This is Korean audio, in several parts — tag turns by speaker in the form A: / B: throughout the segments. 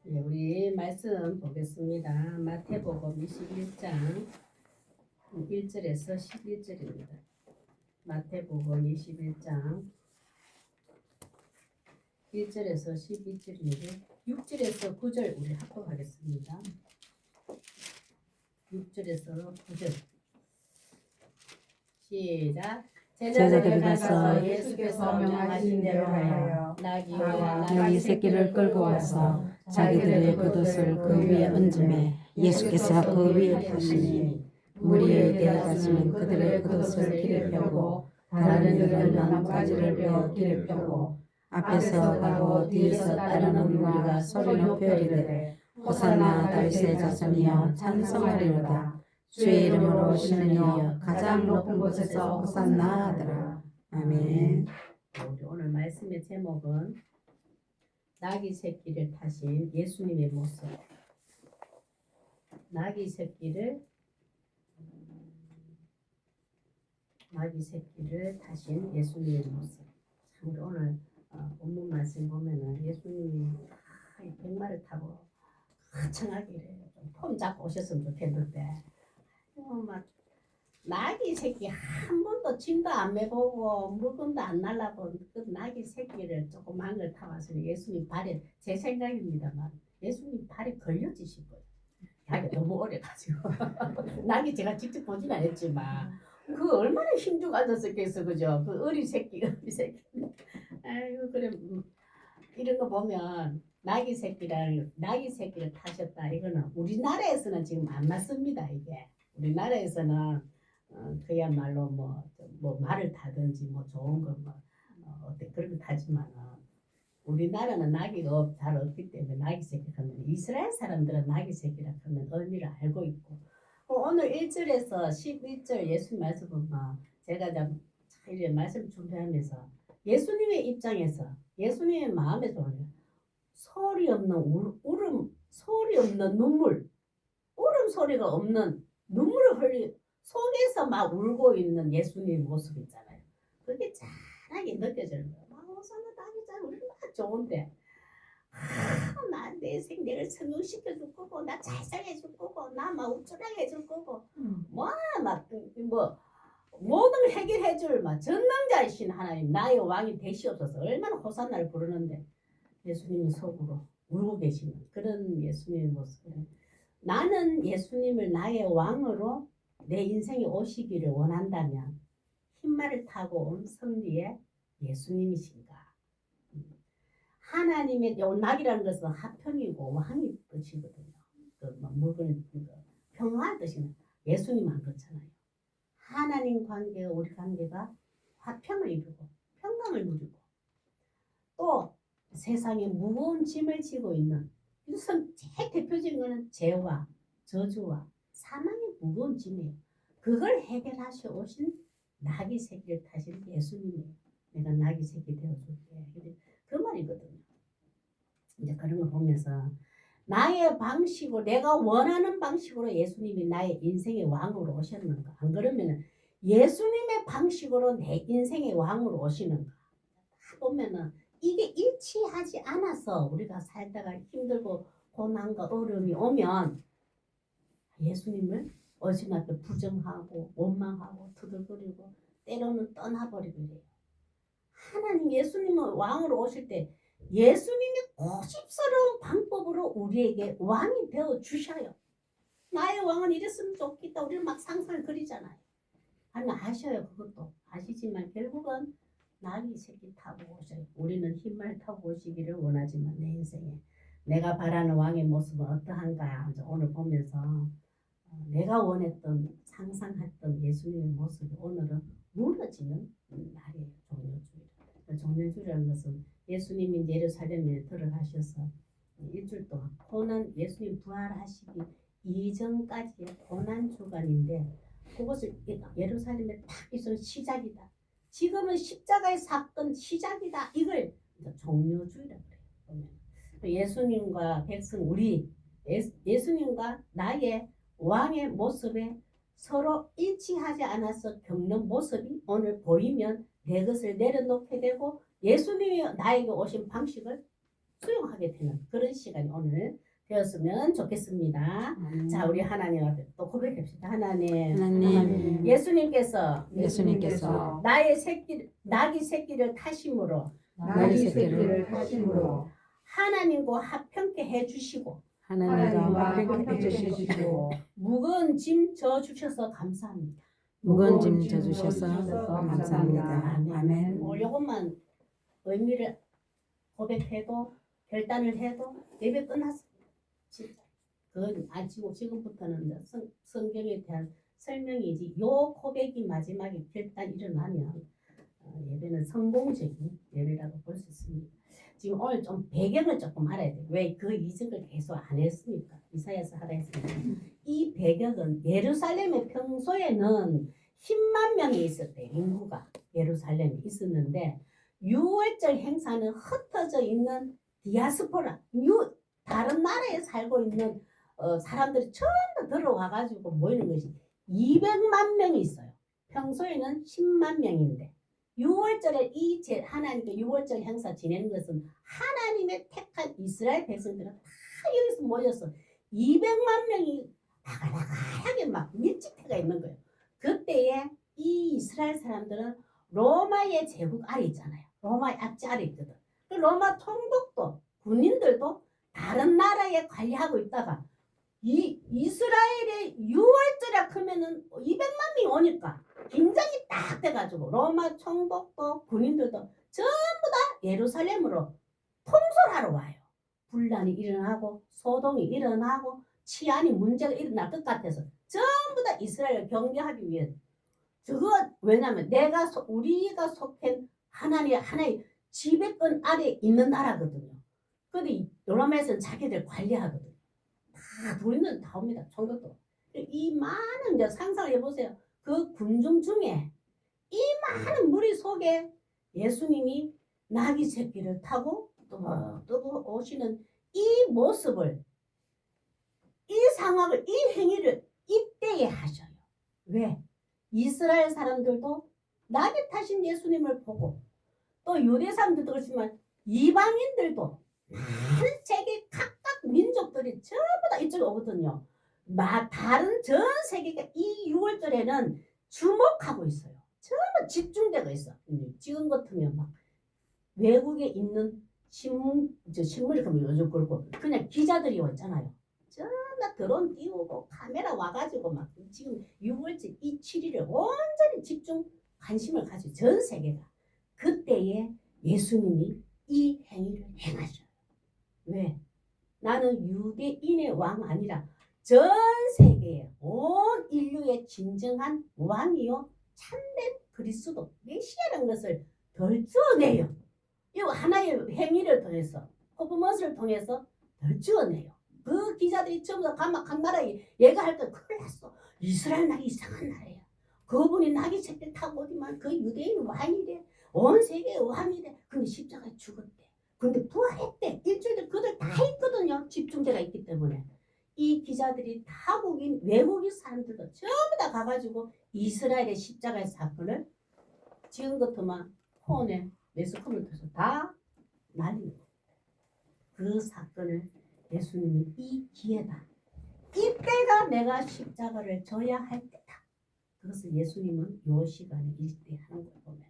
A: 네, 우리 말씀 보겠습니다. 마태복음 21장 1절에서 11절입니다. 마태복음 21장 1절에서 12절인데 6절에서 9절 우리 합독하겠습니다. 6절에서 9절 시작.
B: 제자들이 가서
A: 예수께서 명하신 대로 하여
B: 나귀 새끼를 끌고 와서 자기들의 겉옷을 그 위에 얹음에 예수께서 그 위에 타시니 무리에 대하시는 그들의 겉옷을 길에 펴고 다른 이들은 나뭇가지를 베어 길에 펴고 앞에서 가고 뒤에서 따르는 무리가 소리 높여 이르되 호산나 다윗의 자손이여 찬송하리로다. 주의 이름으로 오시는 이여 가장 높은 곳에서 호산나 하더라. 아멘.
A: 우리 오늘 말씀의 제목은 나귀 새끼를 타신 예수님의 모습. 나귀 새끼를 타신 예수님의 모습. 참 우리 오늘 본문 말씀 보면은 예수님이 백마를 타고 거창하게 폼 잡고 오셨으면 좋겠는데 막 나귀 새끼 한 번도 짐도 안 매보고 물건도 안 날라본 그 나귀 새끼를 조그만 걸 타와서 예수님 발에, 제 생각입니다만 예수님 발에 걸려지신 거예요. 자기가 너무 오래가지고 나귀 제가 직접 보진 않았지만 그 얼마나 힘주고 앉았었겠어, 그죠? 그 어린 새끼. 아이고 그래 이런 거 보면 나귀 새끼를 타셨다. 이거는 우리나라에서는 지금 안 맞습니다. 이게 우리나라에서는 그야말로 뭐 말을 타든지 뭐 좋은 거 어때 그렇게 타지만은 우리나라는 나귀가 잘 없기 때문에 나귀 새끼 하면 이스라엘 사람들은 나귀 새끼라 하면 의미를 알고 있고 오늘 1절에서 11절 예수님 말씀 보면 제가 이렇게 말씀 준비하면서 예수님의 입장에서 예수님의 마음에서 오는 소리 없는 소리 없는 눈물, 울음소리가 없는 눈물을 흘리 속에서 막 울고 있는 예수님의 모습 있잖아요. 그게 짠하게 느껴지는 거예요. 호산나 다니자 우리 막 좋은데 내 생내를 성공시켜줄 거고 나 잘살해줄 거고 나 막 우쭐하게 해줄 거고 모든 걸 해결해줄 전능자이신 하나님 나의 왕이 되시옵소서 얼마나 호산나를 부르는데 예수님이 속으로 울고 계시는 그런 예수님의 모습을 나는 예수님을 나의 왕으로 내 인생에 오시기를 원한다면 흰말을 타고 온 성리의 예수님이신가? 하나님의 낙이라는 것은 하평이고 왕의 뜻이거든요. 물건의 평화의 뜻이는 예수님 한 거잖아요. 하나님 관계와 우리 관계가 화평을 이루고 평강을 누리고 또 세상에 무거운 짐을 지고 있는 이것은 제일 대표적인 것은 죄와 저주와 사망의 무거운 짐이에요. 그걸 해결하셔 오신 나귀 새끼를 타신 예수님이에요. 내가 나귀 새끼 되어줄게. 그 말이거든요. 이제 그런 거 보면서 나의 방식으로 내가 원하는 방식으로 예수님이 나의 인생의 왕으로 오셨는가? 안 그러면 예수님의 방식으로 내 인생의 왕으로 오시는가? 보면은 이게 일치하지 않아서 우리가 살다가 힘들고 고난과 어려움이 오면 예수님을 어지간하면 부정하고 원망하고 투덜거리고 때로는 떠나버리고 이래요. 하나님 예수님은 왕으로 오실 때 예수님이 고집스러운 방법으로 우리에게 왕이 되어 주셔요. 나의 왕은 이랬으면 좋겠다. 우리는 막 상상을 그리잖아요. 아니 아셔요. 그것도 아시지만 결국은 나귀 새끼 타고 오셔요. 우리는 흰말 타고 오시기를 원하지만 내 인생에 내가 바라는 왕의 모습은 어떠한가 오늘 보면서 내가 원했던 상상했던 예수님의 모습이 오늘은 무너지는 날이에요. 종료주일. 종료주일이라는 것은 예수님이 예루살렘에 들어가셔서 일주일 동안 예수님 부활하시기 이전까지의 고난 주간인데 그것을 예루살렘에 딱 있어서 시작이다. 지금은 십자가의 사건 시작이다. 이걸 종료주의라고 그래요. 예수님과 백성 우리 예수님과 나의 왕의 모습에 서로 일치하지 않아서 겪는 모습이 오늘 보이면 내 것을 내려놓게 되고 예수님이 나에게 오신 방식을 수용하게 되는 그런 시간이 오늘 되었으면 좋겠습니다. 자, 우리 하나님 앞에 또 고백합시다.
B: 하나님,
A: 예수님께서 나귀 새끼를 타심으로
B: 나귀 새끼를 타심으로
A: 하나님과 합평케 해주시고
B: 하나님과 함께 해주시고
A: 무거운 짐 져 주셔서 감사합니다.
B: 무거운 짐 져주셔서 감사합니다. 아멘.
A: 이것만 의미를 고백해도 결단을 해도 예배 끝났습니다. 진짜 그건 아니고 지금부터는 이제 성경에 대한 설명이지 요 고백이 마지막에 결단 일어나면 예배는 성공적인 예배라고 볼 수 있습니다. 지금 오늘 좀 배경을 조금 알아야 돼요. 왜 그 이적을 계속 안 했습니까? 이사야서 하라 했습니다. 이 배경은 예루살렘의 평소에는 10만 명이 있었대요. 인구가 예루살렘에 있었는데 6월절 행사는 흩어져 있는 디아스포라, 다른 나라에 살고 있는 사람들이 전부 들어와가지고 모이는 것이 200만 명이 있어요. 평소에는 10만 명인데 6월절에 하나님께 6월절 행사 지내는 것은 하나님의 택한 이스라엘 백성들은 다 여기서 모여서 200만 명이 나가나가하게 막 밀집해가 있는 거예요. 그때에 이 이스라엘 사람들은 로마의 제국 아래 있잖아요. 로마의 압제 아래 있거든. 그 로마 총독도 군인들도 다른 나라에 관리하고 있다가 이 이스라엘의 6월절에 크면은 200만 명이 오니까 긴장이 딱 돼가지고 로마 총독도 군인들도 전부 다 예루살렘으로 통솔하러 와요. 분란이 일어나고 소동이 일어나고 치안이 문제가 일어날 것 같아서 전부 다 이스라엘을 경계하기 위해 그거 왜냐면 우리가 속한 하나의 지배권 아래 있는 나라거든요. 근데 로마에서는 자기들 관리하거든요. 다 우리는 다 옵니다. 총독도. 이 많은 이제 상상을 해보세요. 그 군중 중에 이 많은 무리 속에 예수님이 나귀 새끼를 타고 뜨고 오시는 이 모습을, 이 상황을, 이 행위를 이때에 하셔요. 왜? 이스라엘 사람들도 나귀 타신 예수님을 보고 또 유대 사람들도 그렇지만 이방인들도 전 세계 각각 민족들이 전부 다 이쪽에 오거든요. 다른 전 세계가 이 6월절에는 주목하고 있어요. 전부 집중되고 있어. 지금 같으면 막 외국에 있는 신문이 그러면 요즘 그렇고 그냥 기자들이 왔잖아요. 전부 다 드론 띄우고 카메라 와가지고 막 지금 6월절 이 7일을 온전히 집중 관심을 가지고 전 세계가 그때에 예수님이 이 행위를 행하셔요. 왜? 나는 유대인의 왕 아니라 전 세계의 온 인류의 진정한 왕이요 참된 그리스도 메시아라는 것을 덜주어내요. 이 하나의 행위를 통해서 퍼포먼스를 통해서 덜주어내요. 그 기자들이 전부 다 각 나라에 얘기할 때 큰일 났어. 이스라엘 나라 이상한 나라야. 그분이 나귀 새끼 타고 오지만 그 유대인 왕이래. 온 세계의 왕이래. 근데 십자가에 죽었대. 근데 부활했대. 일주일 그들 다 있거든요. 집중제가 있기 때문에. 이 기자들이 외국인 사람들도 전부 다 가가지고 이스라엘의 십자가의 사건을 지금 같으면 폰에 매스컴을 통해서 다 날리는 거예요. 그 사건을 예수님이 이 기회다. 이때가 내가 십자가를 져야 할 때다. 그것을 예수님은 요 시간에 일대하는 걸 보면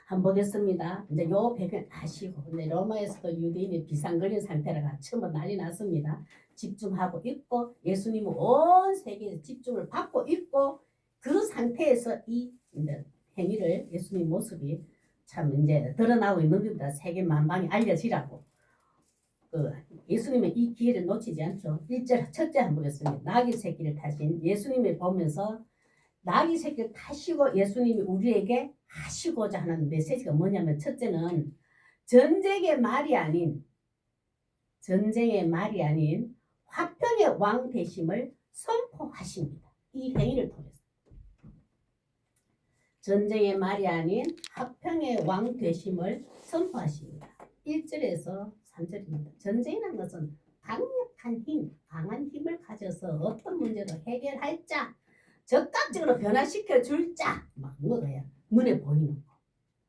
A: 한번 보겠습니다. 이제 요 배경 아시고 근데 로마에서도 유대인이 비상걸린 상태라가 처음 난리 났습니다. 집중하고 있고 예수님은 온 세계에 집중을 받고 있고 그 상태에서 이 이제 행위를 예수님 모습이 참 이제 드러나고 있는 겁니다. 세계 만방에 알려지라고. 예수님은 이 기회를 놓치지 않죠. 1절 첫째 한번 보겠습니다. 나귀 새끼를 타신 예수님을 보면서 나귀 새끼를 타시고 예수님이 우리에게 하시고자 하는 메시지가 뭐냐면 첫째는 전쟁의 말이 아닌 화평의 왕 되심을 선포하십니다. 이 행위를 통해서 전쟁의 말이 아닌 화평의 왕 되심을 선포하십니다. 1절에서 3절입니다. 전쟁이라는 것은 강력한 힘, 강한 힘을 가져서 어떤 문제도 해결할 자, 적극적으로 변화시켜 줄 자, 막 뭐가야 눈에 보이는 거.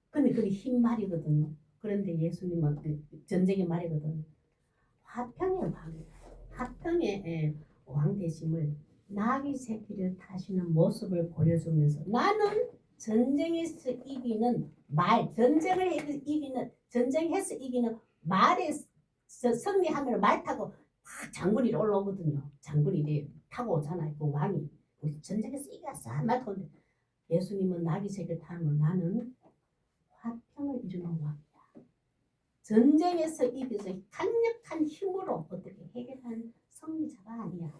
A: 근데 그게 힘말이거든요. 그런데 예수님은 전쟁의 말이거든. 화평의 왕 되심을 나귀 새끼를 타시는 모습을 보여주면서 나는 전쟁에서 이기는 전쟁해서 이기는 말에 승리하면 말 타고 장군이 올라오거든요. 장군이 타고 오잖아요. 그 왕이 전쟁에서 이겼어 말 타고. 예수님은 나귀 새끼를 타면 나는 화평을 이루는 왕이야. 전쟁에서 이겨서 강력한 힘으로 어떻게 해결하는 승리자가 아니야.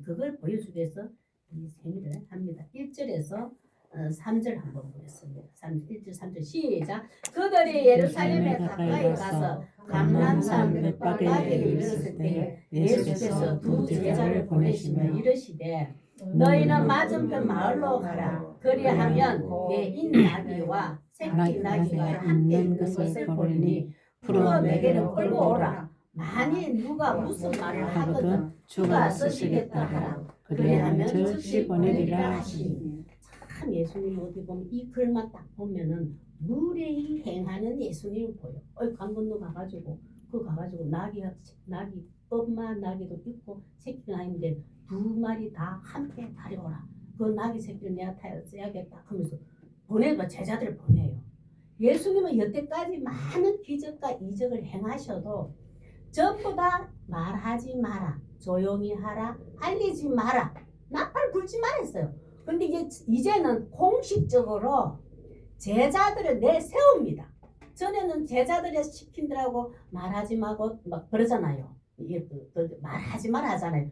A: 그걸 보여주기 위해서 이 생일을 합니다. 1절에서 3절 한번 보겠습니다. 1절 3절 시작. 그들이 예루살렘에 가까이 가서 감람산 벳바게에 이르렀을 때 예수께서 두 제자를 보내시며 이르시되 너희는 맞은편 마을로 가라. 그리하면 내 인나귀와 새끼 나귀가 함께 있는 것을 보리니 풀어 내게로 끌고 오라. 만일 누가 무슨 말을 하거든 주가 쓰시겠다 하라. 그리하면 즉시 보내리라 하시니. 참 예수님 어디 보면 이 글만 딱 보면은 무례히 행하는 예수님을 보여. 강 건너 가가지고 나귀 엄마 나귀도 있고 새끼가 있는데 두 마리 다 함께 다려오라. 그 나귀 새끼를 내가 타야겠다 하면서 제자들을 보내요. 예수님은 여태까지 많은 기적과 이적을 행하셔도 전부 다 말하지 마라, 조용히 하라, 알리지 마라, 나팔 불지 말았어요. 근데 이제는 공식적으로 제자들을 내세웁니다. 전에는 제자들이 시킨다고 말하지 말고 막 그러잖아요. 말하지 마라 하잖아요.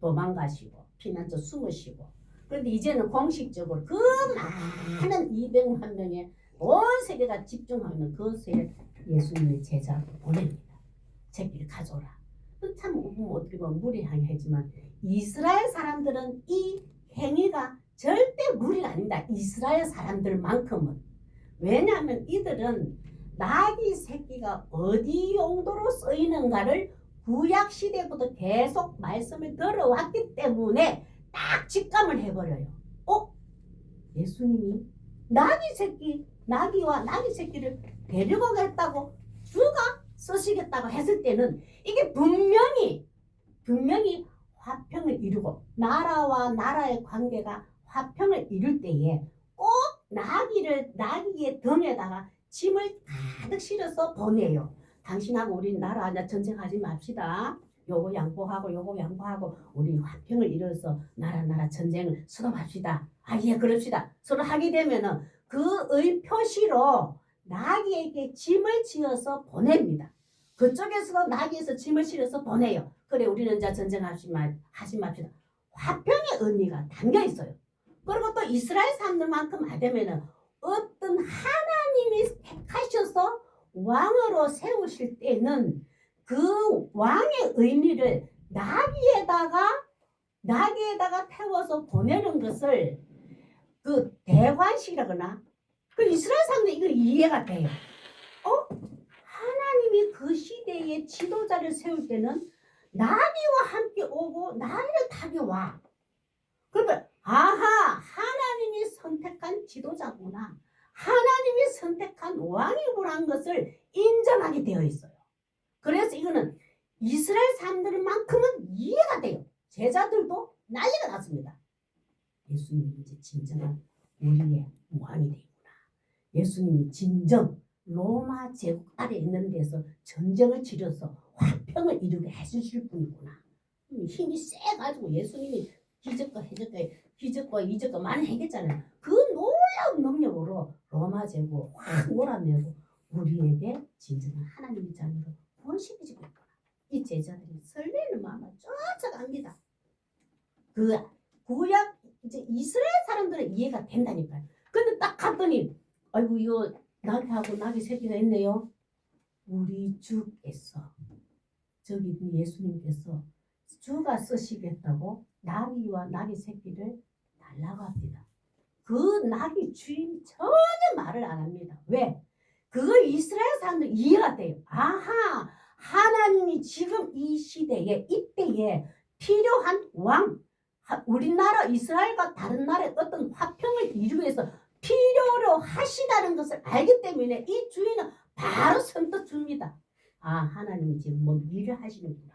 A: 도망가시고 피난처 숨으시고. 그런데 이제는 공식적으로 그 많은 200만 명의 온 세계가 집중하는 그것에 예수님의 제자를 보냅니다. 새끼를 가져오라. 참 어떻게 보면 무리하게 하지만 이스라엘 사람들은 이 행위가 절대 무리가 아닙니다. 이스라엘 사람들만큼은. 왜냐하면 이들은 나귀 새끼가 어디 용도로 쓰이는가를 구약 시대부터 계속 말씀을 들어왔기 때문에 딱 직감을 해버려요. 예수님이 나귀와 나귀 새끼를 데리고 갔다고 주가 쓰시겠다고 했을 때는 이게 분명히 화평을 이루고 나라와 나라의 관계가 화평을 이룰 때에 꼭 나귀의 등에다가 짐을 가득 실어서 보내요. 당신하고 우리 나라 전쟁하지 맙시다. 요거 양보하고 우리 화평을 이뤄서 나라 전쟁을 스톱합시다. 예, 그럽시다. 서로 하게 되면은 그의 표시로 나귀에게 짐을 지어서 보냅니다. 그쪽에서도 나귀에서 짐을 실어서 보내요. 그래 우리는 이제 전쟁하지 맙시다. 화평의 의미가 담겨 있어요. 그리고 또 이스라엘 사람들만큼 안 되면은 어떤 하나님이 택하셔서 왕으로 세우실 때는 그 왕의 의미를 나귀에다가 태워서 보내는 것을 그 대관식이라거나 그 이스라엘 사람들이 이걸 이해가 돼요. 하나님이 그 시대의 지도자를 세울 때는 나귀와 함께 오고 나귀를 타고 와. 그러면 하나님이 선택한 지도자구나. 하나님이 선택한 왕이구나 하는 것을 인정하게 되어 있어요. 그래서 이거는 이스라엘 사람들만큼은 이해가 돼요. 제자들도 난리가 났습니다. 예수님이 이제 진정한 우리의 왕이 되구나. 예수님이 진정 로마 제국 아래 있는 데서 전쟁을 치러서 화평을 이루게 해주실 분이구나. 힘이 세가지고 예수님이 기적과 이적과 많이 했잖아요. 그 놀라운 능력으로 로마 제국 확 몰아내고 우리에게 진정한 하나님의 자녀로 구원시켜주고 있구나. 이 제자들이 설레는 마음을 쫓아갑니다. 그 구약 이제 이스라엘 사람들은 이해가 된다니까요. 근데 딱 갔더니 아이고 이거 나귀하고 나귀 새끼가 있네요. 우리 주께서 저기 예수님께서 주가 쓰시겠다고 나귀와 나귀 새끼를 달라고 합니다. 그 나귀 주인이 전혀 말을 안 합니다. 왜? 그걸 이스라엘 사람들 이해가 돼요. 하나님이 지금 이 시대에 이때에 필요한 왕, 우리나라 이스라엘과 다른 나라의 어떤 화평을 이루기 위해서 필요로 하시다는 것을 알기 때문에 이 주인은 바로 선뜻 줍니다. 아, 하나님이 지금 뭐 일을 하시는구나.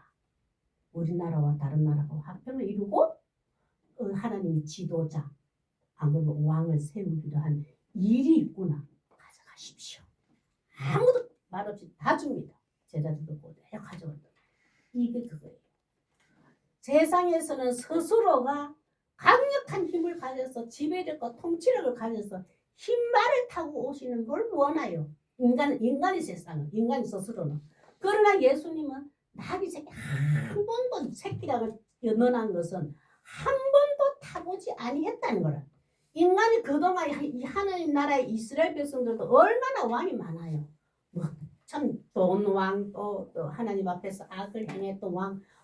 A: 우리나라와 다른 나라가 화평을 이루고 하나님이 지도자, 안 그러면 왕을 세우기로 한 일이 있구나. 가져가십시오. 아무도 말없이 다 줍니다. 제자들도 그대로 가져왔다. 이게 그거예요. 세상에서는 스스로가 강력한 힘을 가져서 지배력과 통치력을 가져서 흰말을 타고 오시는 걸 원해요. 인간의 세상은, 인간의 스스로는. 그러나 예수님은 나비 새끼 한 번도 새끼라고 연언한 것은 한 번도 타보지 아니했다는 거라. 인간이 그동안 이 하나님 나라의 이스라엘 백성들도 얼마나 왕이 많아요. 참 좋은 왕, 또 하나님 앞에서 악을 행했던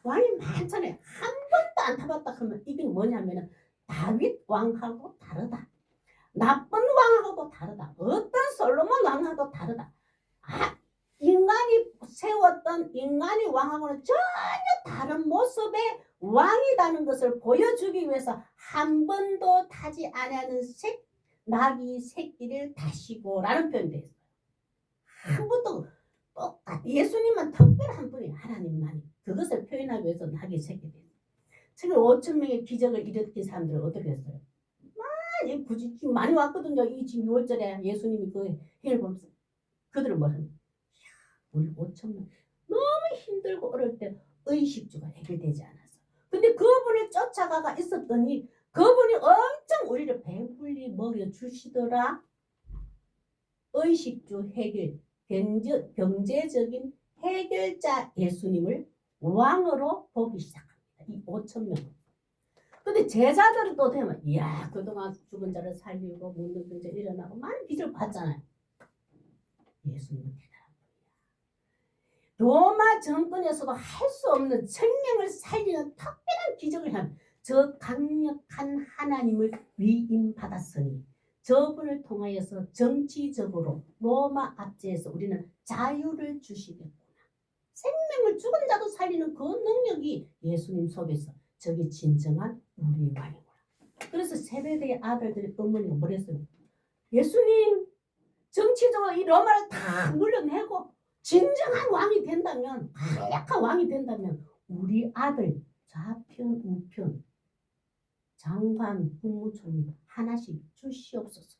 A: 왕이 많잖아요. 한 번도 안 타봤다 하면 이게 뭐냐면은 다윗 왕하고 다르다. 나쁜 왕하고도 다르다. 어떤 솔로몬 왕하고도 다르다. 인간이 세웠던 인간의 왕하고는 전혀 다른 모습의 왕이라는 것을 보여주기 위해서 한 번도 타지 않은 나귀 새끼를 타시고라는 표현이 되어 있어요. 한 번도 똑같. 예수님만 특별한 분이 하나님만이 그것을 표현하기 위해서 나귀 새끼들. 지금 5천 명의 기적을 일으킨 사람들은 어떻게 했어요? 많이 굳이 많이 왔거든요. 이 지금 6월절에 예수님이 그 행을 보면서 그들은 뭐하냐? 우리 5천 명 너무 힘들고 어려울 때 의식주가 해결되지 않았어. 근데 그분을 쫓아가가 있었더니 그분이 엄청 우리를 배불리 먹여 주시더라. 의식주 해결, 경제적인 해결자 예수님을 왕으로 보기 시작합니다. 이 5천 명. 근데 제자들은 또 되면 이야 그동안 죽은 자를 살리고 묻는 자 일어나고 많은 기적을 봤잖아요. 예수님은 대단한 분이야. 로마 정권에서도 할 수 없는 생명을 살리는 특별한 기적을 한 저 강력한 하나님을 위임받았으니 저분을 통하여서 정치적으로 로마 압제에서 우리는 자유를 주시겠구나. 생명을 죽은 자도 살리는 그 능력이 예수님 속에서 저게 진정한 우리의 왕이구나. 그래서 세베대의 아들들의 어머니가 뭐랬어요? 예수님 정치적으로 이 로마를 다 물려내고 진정한 왕이 된다면 강력한 왕이 된다면 우리 아들 좌편 우편 장관 국무총리 하나씩 주시옵소서.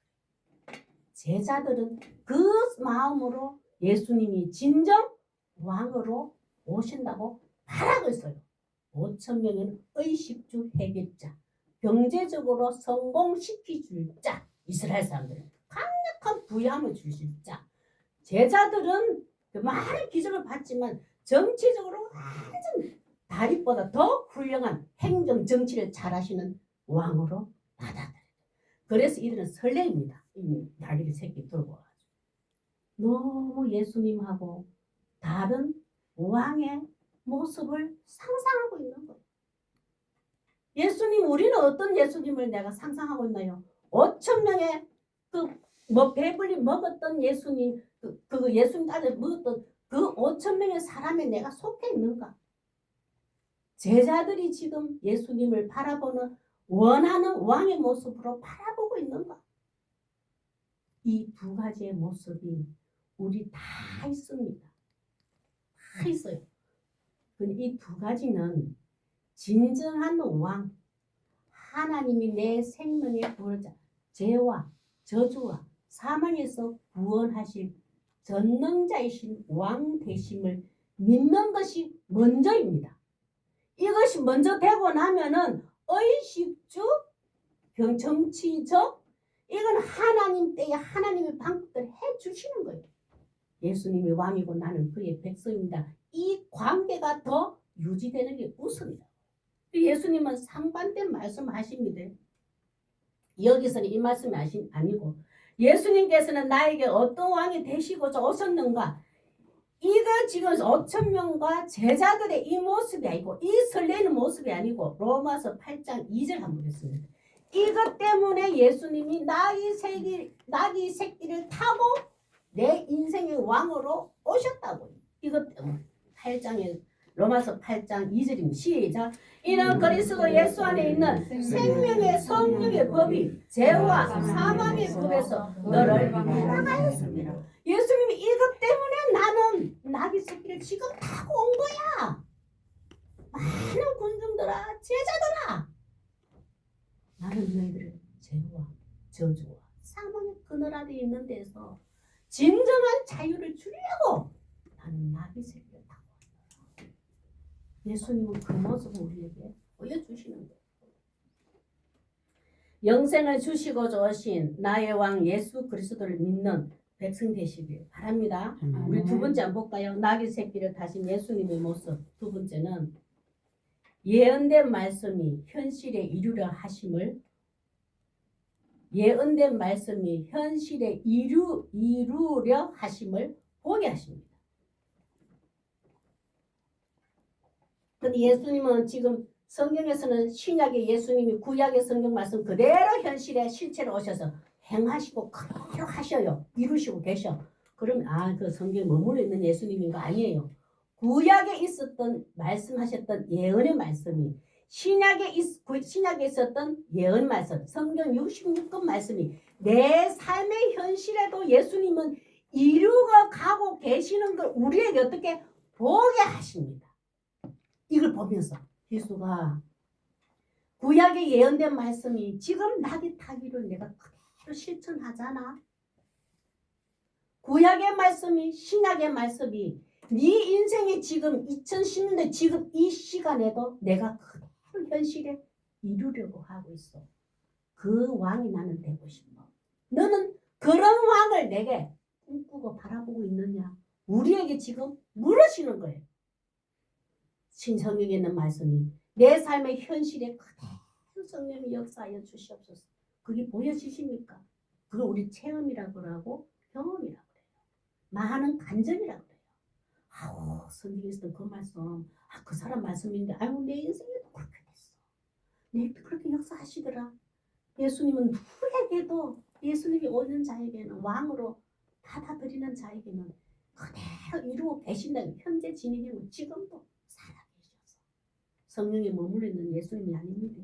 A: 제자들은 그 마음으로 예수님이 진정 왕으로 오신다고 바라고 있어요. 5천 명은 의식주 해결자, 경제적으로 성공시키줄 자, 이스라엘 사람들은 강력한 부양을 주실 자. 제자들은 그 많은 기적을 봤지만 정치적으로 완전 다윗보다 더 훌륭한 행정 정치를 잘하시는 왕으로 받아들여요. 그래서 이들은 설레입니다. 이 나귀 새끼 들고 와가지고 너무 예수님하고 다른 왕의 모습을 상상하고 있는 거예요. 예수님, 우리는 어떤 예수님을 내가 상상하고 있나요? 5천 명의 배불리 먹었던 예수님, 그 예수님 따라 먹었던 그 5천 명의 사람에 내가 속해 있는가? 제자들이 지금 예수님을 바라보는 원하는 왕의 모습으로 바라보고 있는가? 이 두 가지의 모습이 우리 다 있습니다. 다 있어요. 이 두 가지는 진정한 왕, 하나님이 내 생명의 구원자, 죄와 저주와 사망에서 구원하실 전능자이신 왕 되심을 믿는 것이 먼저입니다. 이것이 먼저 되고 나면은 의식주, 정치적, 이건 하나님 때에 하나님의 방법을 해주시는 거예요. 예수님이 왕이고 나는 그의 백성입니다. 이 관계가 더 유지되는 게 우선이다. 예수님은 상반된 말씀하십니다. 여기서는 이 말씀이 아니고 예수님께서는 나에게 어떤 왕이 되시고자 오셨는가? 이거 지금 5천 명과 제자들의 이 모습이 아니고 이 설레는 모습이 아니고 로마서 8장 2절 한번 보겠습니다. 이것 때문에 예수님이 나귀 새끼를 타고 내 인생의 왕으로 오셨다고요. 이것 때문에 8장에 로마서 8장 2절입니다. 시작. 이는 그리스도 예수 안에 있는 생명의 성령의 법이 죄와 사망의 법에서 너를 해나가였습니다. 예수님이 이것 때문에 새끼를 지금 타고 온 거야. 많은 군중들아, 제자들아, 나는 너희들을 죄와 저주와 사망의 그늘 아래 있는 데서 진정한 자유를 주려고 나는 나귀 새끼를 타고 왔다. 예수님은 그 모습을 우리에게 보여주시는 거예요. 영생을 주시고자 오신 나의 왕 예수 그리스도를 믿는 백성 되시길 바랍니다. 우리 두 번째 한번 볼까요? 나귀 새끼를 타신 예수님의 모습. 두 번째는 예언된 말씀이 현실에 이루려 하심을 이루려 하심을 보게 하십니다. 근데 예수님은 지금 성경에서는 신약의 예수님이 구약의 성경 말씀 그대로 현실에 실체로 오셔서 행하시고 그대로 하셔요. 이루시고 계셔. 그러면 그 성경에 머물러 있는 예수님인 거 아니에요. 구약에 있었던 말씀하셨던 예언의 말씀이 신약에 있었던 예언 말씀, 성경 66권 말씀이 내 삶의 현실에도 예수님은 이루어 가고 계시는 걸 우리에게 어떻게 보게 하십니다. 이걸 보면서 예수가 구약에 예언된 말씀이 지금 나귀 타기를 내가 그대로 실천하잖아. 구약의 말씀이 신약의 말씀이 네 인생이 지금 2010년대 지금 이 시간에도 내가 그대로 현실에 이루려고 하고 있어. 그 왕이 나는 되고 싶어. 너는 그런 왕을 내게 꿈꾸고 바라보고 있느냐? 우리에게 지금 물으시는 거예요. 신성경에 있는 말씀이 내 삶의 현실에 그대로 성령이 역사하여 주시옵소서. 그게 보여지십니까? 그걸 우리 체험이라고 하고 경험이라고 해요. 많은 간증이라고 해요. 성경에 있었던 그 말씀, 그 사람 말씀인데, 내 인생에도 그렇게 됐어. 내 그렇게 역사하시더라. 예수님은 누구에게도 예수님이 오는 자에게는 왕으로 받아들이는 자에게는 그대로 이루고 계신다는 현재 진행형은 지금도 살아계셔서 성령에 머물러 있는 예수님이 아닙니다.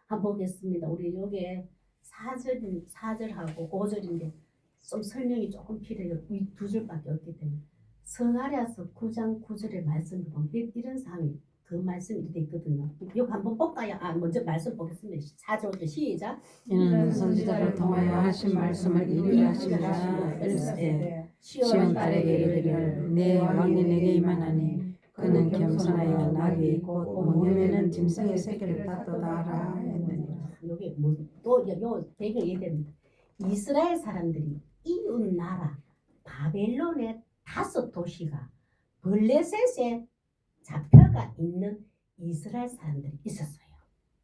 A: 한번 보겠습니다. 우리 여기에 4절하고 5절인데 좀 설명이 조금 필요해요. 이 두 줄밖에 없기 때문에 스가랴서 9장 9절의 말씀을 보면 이런 상황이 그 말씀이 이렇게 있거든요. 이거 한번 볼까요? 먼저 말씀 보겠습니다. 4절부터 시작.
B: 이는 선지자를 통하여 하신 말씀을 이루려 하시니라. 일세 시온 딸에게 이르기를 내 왕이 내게 임하나니 그는 겸손하여 나귀 곧 멍에매는 짐승의 새끼를 탔도다 하라 했느니라.
A: 여기 요 배경 얘기됩니다. 이스라엘 사람들이 이웃 나라 바벨론의 5도시가 블레셋에 잡혀가 있는 이스라엘 사람들이 있었어요.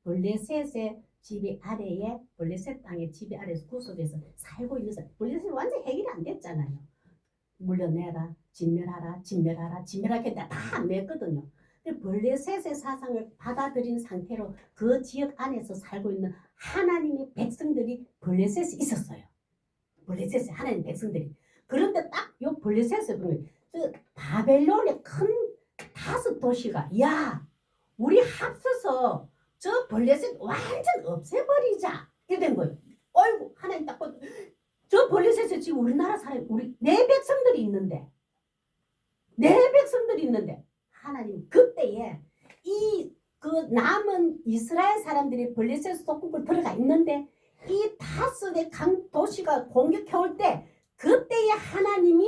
A: 블레셋의 지배 아래에 블레셋 땅의 지배 아래에서 구속해서 살고 있는 사람. 블레셋이 완전 해결이 안 됐잖아요. 물려내라, 진멸하라 했는데 다 안 냈거든요. 블레셋의 사상을 받아들인 상태로 그 지역 안에서 살고 있는 하나님의 백성들이 블레셋에 있었어요. 블레셋에 하나님 백성들이. 그런데 딱 요 블레셋에 보면 바벨론의 큰 5도시가 우리 합쳐서 저 블레셋 완전 없애버리자 이렇게 된 거예요. 어이구 하나님 딱 보고 저 블레셋에 지금 우리나라 사람 우리 내 백성들이 있는데 하나님 그때에 그 남은 이스라엘 사람들이 블레셋 속국을 들어가 있는데 이 5개 강 도시가 공격해 올 때 그때에 하나님이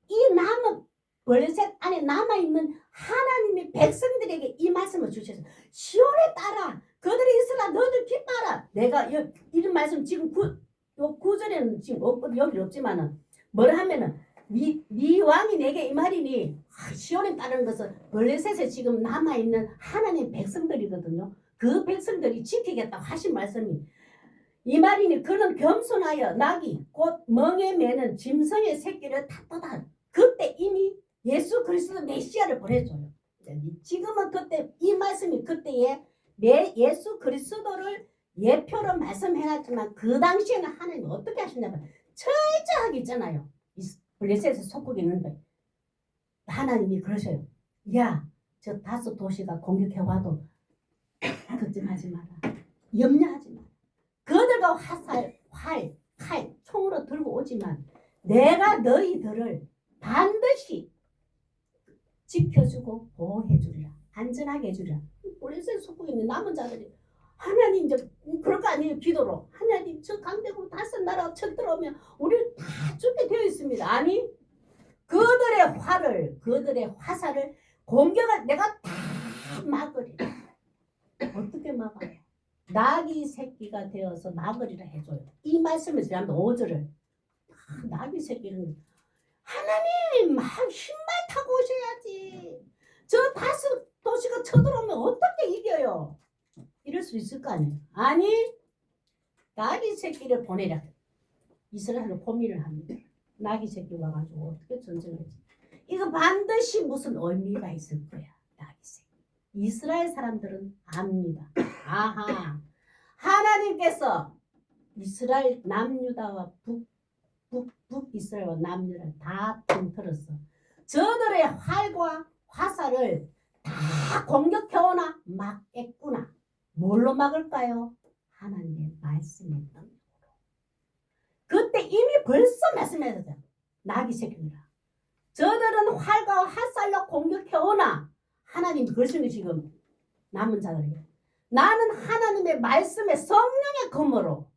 A: 이 남은 블레셋 안에 남아있는 하나님의 백성들에게 이 말씀을 주셔서 시온에 따라 그들이 있으라 너들 기뻐하라. 내가 이런 말씀 지금 요 9절에는 지금 여기 없지만은 뭐라 하면은 네 왕이 내게 이 말이니 시온에 따르는 것은 블레셋에 지금 남아있는 하나님 백성들이거든요. 그 백성들이 지키겠다고 하신 말씀이 이 말이니 그는 겸손하여 나귀 곧 멍에 매는 짐승의 새끼를 탔도다. 그때 이미 예수 그리스도 메시아를 보내줘요. 지금은 그때 이 말씀이 그때에 예수 그리스도를 예표로 말씀해놨지만 그 당시에는 하나님 어떻게 하셨냐면 철저하게 있잖아요. 블레셋에 속국이 있는데 하나님이 그러셔요. 저 5도시가 공격해와도 걱정하지 마라. 염려하지 마라. 그들과 화살, 칼, 총으로 들고 오지만 내가 너희들을 반드시 지켜주고 보호해주리라. 안전하게 해주리라. 블레셋 속국에 있는 남은 자들이 하나님 이제 그럴 거 아니에요. 기도로 하나님 저 강대국 다섯 나라 쳐 들어오면 우리를 다 죽게 되어 있습니다. 아니 그들의 활을 그들의 화살을 공격을 내가 다 막으리라. 어떻게 막아요? 나귀 새끼가 되어서 막으리라 해줘요. 이 말씀을 지난번 5절을 나귀 새끼는 하나님 막 흰말 타고 오셔야지. 저 다섯 도시가 쳐들어오면 어떻게 이겨요? 이럴 수 있을 거 아니에요. 아니 나귀 새끼를 보내라. 이스라엘로 포민을 합니다. 나귀 새끼 와가지고 어떻게 전쟁을 했지? 이거 반드시 무슨 의미가 있을 거야. 나귀 새끼. 이스라엘 사람들은 압니다. 아하, 하나님께서 이스라엘 남유다와 북이스라엘과 남유다를 다 통틀었어. 저들의 활과 화살을 다 공격해오나 막겠구나. 뭘로 막을까요? 하나님의 말씀의 능력으로. 그때 이미 벌써 말씀했어요. 나귀 새끼들아. 저들은 활과 화살로 공격해오나 하나님 그러시는 지금 남은 자들에게 나는 하나님의 말씀의 성령의 검으로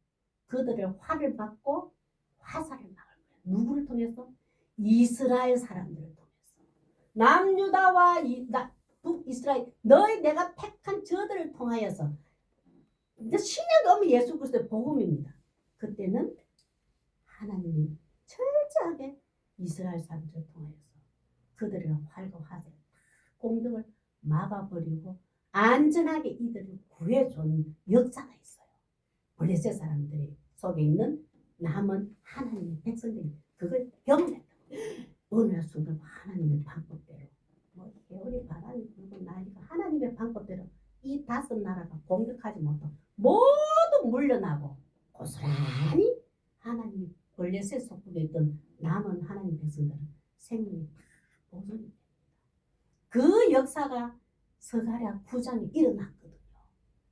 A: 그들의 활을 막고 화살을 막을 거야. 누구를 통해서? 이스라엘 사람들을 통해서. 남유다와 북이스라엘 너희 내가 택한 저들을 통하여서 신약에 오면 예수 그리스도의 복음입니다. 그때는 하나님이 철저하게 이스라엘 사람들을 통하여서 그들의 활과 화살 공격을 막아버리고 안전하게 이들을 구해준 역사가 있어요. 블레셋 사람들이 속에 있는 남은 하나님의 백성들이 그걸 경험했다. 어느 순간 하나님의 방법대로 뭐 개울이 바람이 불고 나니까 하나님의 방법대로 이 다섯 나라가 공격하지 못하고 모두 물러나고 고스란히 하나님이 블레셋 속국에 있던 남은 하나님 백성들은 생명이 다 보존이 됩니다. 그 역사가 스가랴 9장에 일어났거든요.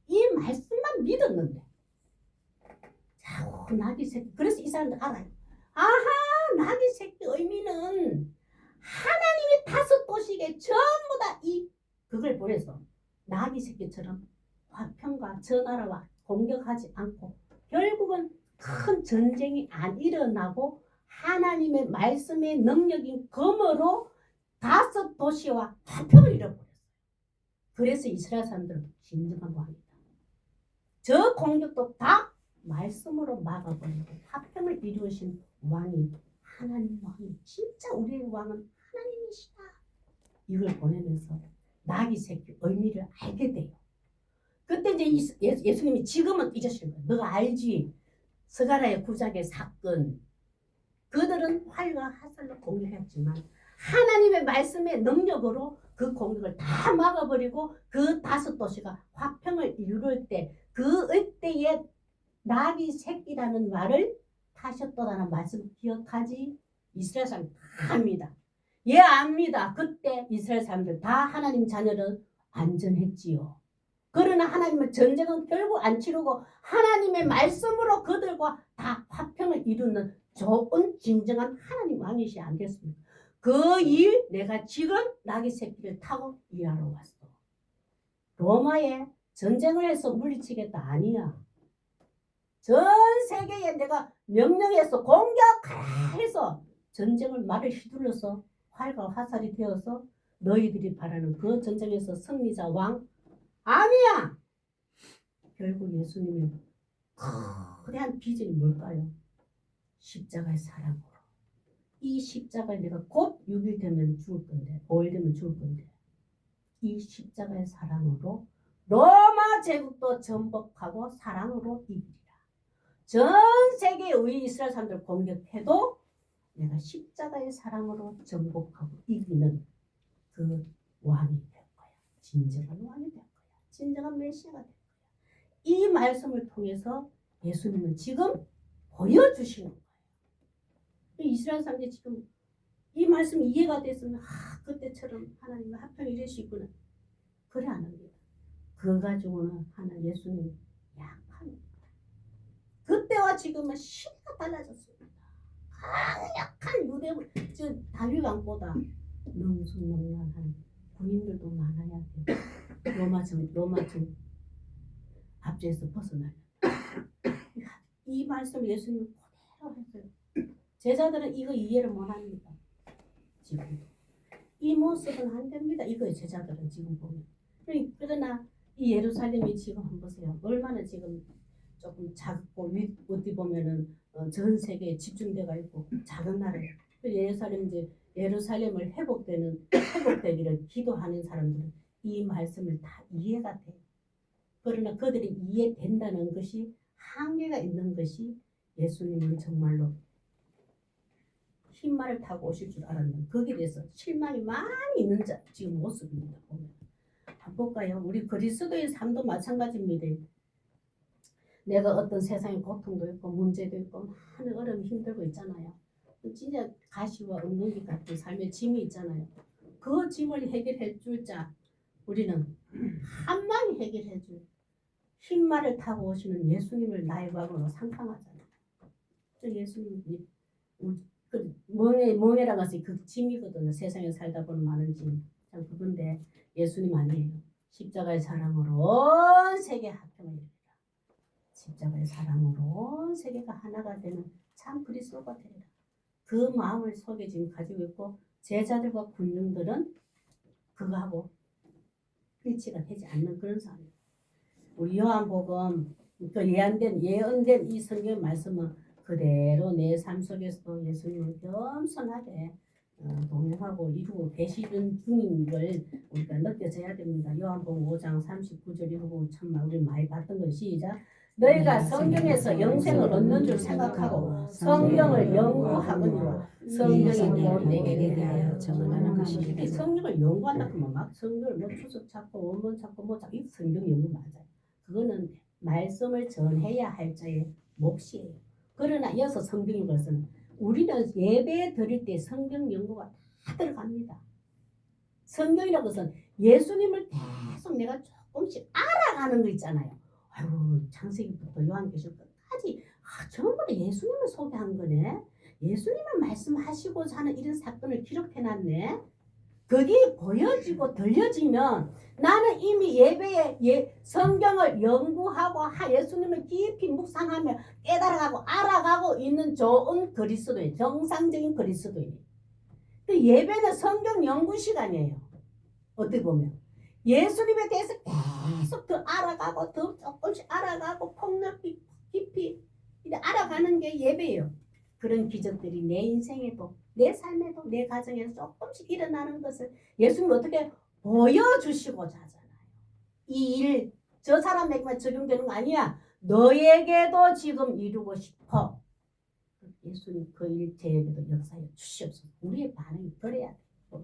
A: 이 말씀만 믿었는데 자, 나귀 새끼. 그래서 이 사람들 알아요. 아하, 나귀 새끼 의미는 하나님이 다섯 도시에 전부 다 그걸 보내서 나귀 새끼처럼 화평과 저 나라와 공격하지 않고 결국은 큰 전쟁이 안 일어나고 하나님의 말씀의 능력인 검으로 다섯 도시와 화평을 이뤄버렸어요. 그래서 이스라엘 사람들은 진정한 왕이다. 저 공격도 다 말씀으로 막아버리고 화평을 이루신 왕이 하나님 왕이 진짜 우리의 왕은 하나님이시다. 이걸 보내면서 나귀 새끼 의미를 알게 돼요. 그때 이제 예수님이 지금은 잊으시는 거예요. 너가 알지? 스가랴의 9장의 사건. 그들은 활과 화살로 공격했지만 하나님의 말씀의 능력으로 그 공격을 다 막아버리고 그 다섯 도시가 화평을 이룰 때 그때에 나귀 새끼라는 말을 타셨다는 말씀 기억하지? 이스라엘 사람 다 압니다. 예, 압니다. 그때 이스라엘 사람들 다 하나님 자녀는 안전했지요. 그러나 하나님의 전쟁은 결국 안 치르고 하나님의 말씀으로 그들과 다 화평을 이루는 좋은 진정한 하나님 왕이시 않겠습니까? 그 일 내가 지금 나귀 새끼를 타고 일하러 왔어. 로마에 전쟁을 해서 물리치겠다 아니야. 전 세계에 내가 명령해서 공격하라 해서 전쟁을 말을 휘둘러서 활과 화살이 되어서 너희들이 바라는 그 전쟁에서 승리자 왕 아니야. 결국 예수님의 거대한 비전이 뭘까요? 십자가의 사랑으로. 이 십자가에 내가 곧 6일 되면 죽을 건데 5일 되면 죽을 건데 이 십자가의 사랑으로 로마 제국도 전복하고 사랑으로 이기리라. 전 세계의 우리 이스라엘 사람들 공격해도 내가 십자가의 사랑으로 전복하고 이기는 그 왕이 될 거야. 진정한 왕이 될 거야. 진정한 메시아가 될 거야. 이 말씀을 통해서 예수님은 지금 보여주시는 거예요. 이스라엘 사람들이 지금 이 말씀이 이해가 됐으면 그때처럼 하나님의 화평이 이럴 수 있구나. 그래 안 합니다. 그 가지고는 하나 예수님 약합니다. 그때와 지금은 시대가 달라졌습니다. 강력한 유대 다윗 왕보다 능수능란한 군인들도 많아야 돼. 로마정 압제에서 벗어나려. 이 말씀을 예수님이 그대로 했어요. 제자들은 이거 이해를 못합니다. 지금 이 모습은 안 됩니다. 이거예요. 제자들은 지금 보면. 그러나 이 예루살렘이 지금 한번 보세요. 얼마나 지금 조금 작고 어디 보면은 전 세계에 집중돼가 있고 작은 나라예요. 예루살렘을 회복되기를 기도하는 사람들은 이 말씀을 다 이해가 돼요. 그러나 그들이 이해된다는 것이 한계가 있는 것이 예수님은 정말로 흰말을 타고 오실 줄 알았는 거기에 대해서 실망이 많이 있는 지금 모습입니다. 보면. 한번 볼까요? 우리 그리스도의 삶도 마찬가지입니다. 내가 어떤 세상의 고통도 있고 문제도 있고 많은 어려움이 힘들고 있잖아요. 진짜 가시와 엉덩이 같은 삶의 짐이 있잖아요. 그 짐을 해결해 줄 자 우리는 한마디 해결해 줄 흰말을 타고 오시는 예수님을 나의 왕으로 상상하잖아요. 예수님이 그 멍에라고 해서 그 짐이거든요. 세상에 살다 보는 많은 짐. 참 그건데 예수님 아니에요. 십자가의 사랑으로 온 세계 합평을 이룹니다. 십자가의 사랑으로 온 세계가 하나가 되는 참 그리스도가 되리라. 그 마음을 속에 지금 가지고 있고 제자들과 군중들은 그거하고 일치가 되지 않는 그런 상황이에요. 우리 요한복음 그 예언된 이 성경 말씀은 그대로 내 삶 속에서도 예수님을 겸손하게 동행하고 이루고 계시는 중인 걸 우리가 느껴져야 됩니다. 요한복음 5장 39절 이루고 참말 우리 많이 봤던 거 시작. 너희가 성경에서 영생을 얻는 줄 생각하고 성경을 연구하거니와 성경이 곧 내게 대하여 증언하는 것입니다. 성경을 연구한다 그러면 막 성경을 뭐 추석 찾고 원본 찾고 뭐 찾고 이 성경 연구 맞아요. 그거는 말씀을 전해야 할 자의 몫이에요. 그러나 이어서 성경인 것은 우리는 예배 드릴 때 성경 연구가 다 들어갑니다. 성경이라는 것은 예수님을 계속 내가 조금씩 알아가는 거 있잖아요. 아이고 창세기부터 요한계시록 끝까지 전부 다 예수님을 소개한 거네. 예수님을 말씀하시고자 하는 이런 사건을 기록해놨네. 그게 보여지고 들려지면 나는 이미 예배에 성경을 연구하고 예수님을 깊이 묵상하며 깨달아가고 알아가고 있는 좋은 그리스도인, 정상적인 그리스도인. 그 예배는 성경 연구 시간이에요. 어떻게 보면 예수님에 대해서 계속 더 알아가고 더 조금씩 알아가고 폭넓이 깊이 알아가는 게 예배예요. 그런 기적들이 내 인생에도 내 삶에도 내 가정에서 조금씩 일어나는 것을 예수님 어떻게 보여주시고자 하잖아요. 이 일 저 사람에게만 적용되는 거 아니야. 너에게도 지금 이루고 싶어. 예수님 그 일 제에게도 역사해 주시옵소서. 우리의 반응이 그래야 돼요.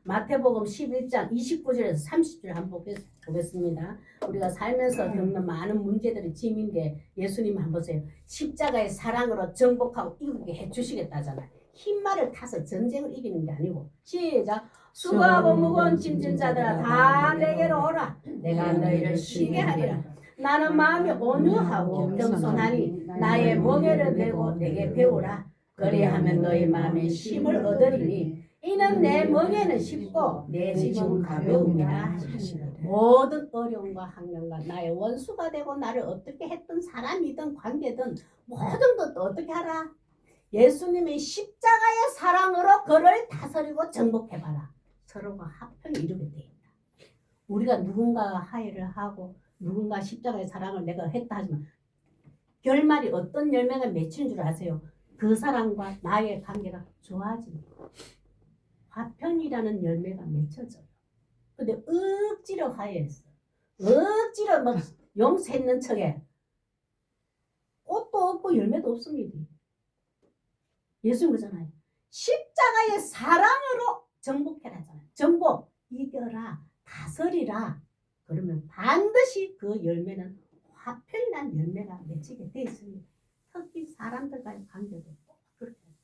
A: 마태복음 11장 29절에서 30절 한번 보겠습니다. 우리가 살면서 겪는 많은 문제들이 짐인데 예수님 한번 보세요. 십자가의 사랑으로 정복하고 이기게 해주시겠다잖아요. 흰말을 타서 전쟁을 이기는 게 아니고 시작. 수고하고 무거운 짐진 자들아 다 내게로 오라. 내가 너희를 쉬게 하리라. 나는 마음이 온유하고 겸손하니 나의 멍에를 메고 내게 배우라. 그리하면 너희 마음에 힘을 얻으리니 이는 내 멍에는 쉽고 내 짐은 가벼움이라. 모든 어려움과 환경과 나의 원수가 되고 나를 어떻게 했던 사람이든 관계든 모든 것도 어떻게 하라? 예수님의 십자가의 사랑으로 그를 다스리고 정복해봐라. 서로가 합평을 이루게 돼 있다. 우리가 누군가 화해를 하고 누군가 십자가의 사랑을 내가 했다 하지만 결말이 어떤 열매가 맺힌 줄 아세요? 그 사람과 나의 관계가 좋아집니다. 화평이라는 열매가 맺혀져요. 근데 억지로 화해했어. 억지로 막 용서했는 척에 꽃도 없고 열매도 없습니다. 예수님 그러잖아요. 십자가의 사랑으로 정복해라잖아요. 정복, 이겨라, 다스리라. 그러면 반드시 그 열매는 화평이라는 열매가 맺히게 되어 있습니다. 특히 사람들과의 관계도 꼭 그렇게 해요.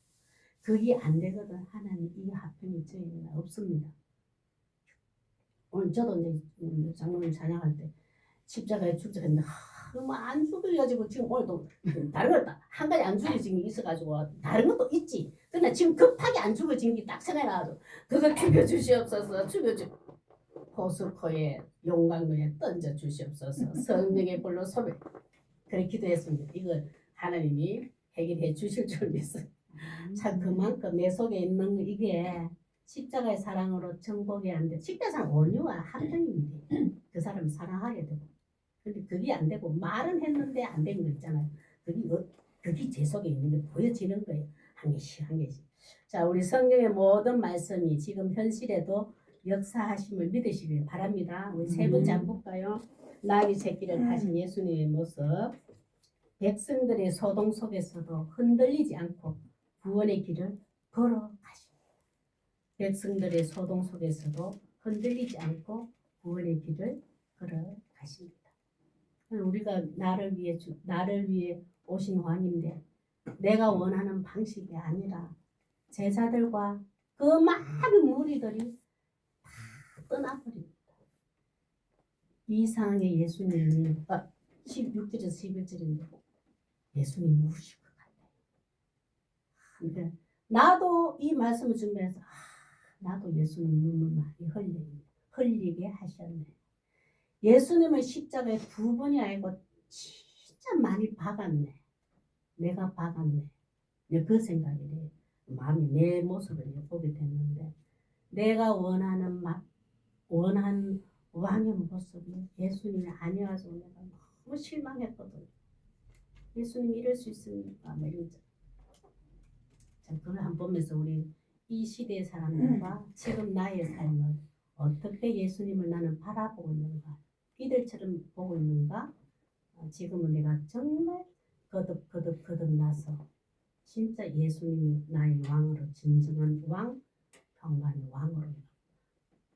A: 그게 안 되거든 하나님 이 화평이 저에게는 없습니다. 오늘 저도 이제 장로님 찬양할 때 십자가에 죽자했는데 뭐안 죽여가지고 지금 오늘도 다른 것도 한 가지 안 죽여진 게 있어가지고 다른 것도 있지. 그러나 지금 급하게 안 죽여진 게 딱 생각나가지고 그거 죽여주시옵소서. 포스코에 용광로에 던져 주시옵소서. 성령의 불로 소멸. 그렇게 기도했습니다. 이거 하나님이 해결해 주실 줄 믿습니다. 참 그만큼 내 속에 있는 거 이게 십자가의 사랑으로 정복이 안 돼. 십자가 사랑 온유와 함정인데 그 사람을 사랑하게 되고. 근데 그게 안 되고 말은 했는데 안 되는 거 있잖아요. 그게 제 속에 있는 게 보여지는 거예요. 한 개씩 한 개씩. 자, 우리 성경의 모든 말씀이 지금 현실에도 역사하심을 믿으시길 바랍니다. 우리 세 번째 한번 볼까요? 나귀 새끼를 하신 예수님의 모습. 백성들의 소동 속에서도 흔들리지 않고 구원의 길을 걸어가십니다. 백성들의 소동 속에서도 흔들리지 않고 구원의 길을 걸어가십니다. 우리가 나를 위해 오신 왕인데 내가 원하는 방식이 아니라 제자들과 그 많은 무리들이 다 떠나버립니다. 이 상황에 예수님이 16절에서 11절인데 예수님이 우실 것 같아요. 그러니까 나도 이 말씀을 준비해서 나도 예수님 눈물 많이 흘리게 하셨네. 예수님을 십자가에 두 번이 아니고 진짜 많이 박았네. 내가 박았네. 그 생각이 마음이 내 모습을 보게 됐는데 내가 원한 왕의 모습이 예수님이 아니어서 내가 너무 실망했거든. 예수님 이럴 수 있습니까? 자, 그걸 한번 보면서 우리 이 시대의 사람들과 지금 나의 삶을 어떻게 예수님을 나는 바라보고 있는가? 이들처럼 보고 있는가? 지금은 내가 정말 거듭나서 진짜 예수님이 나의 왕으로 진정한 왕, 평강의 왕으로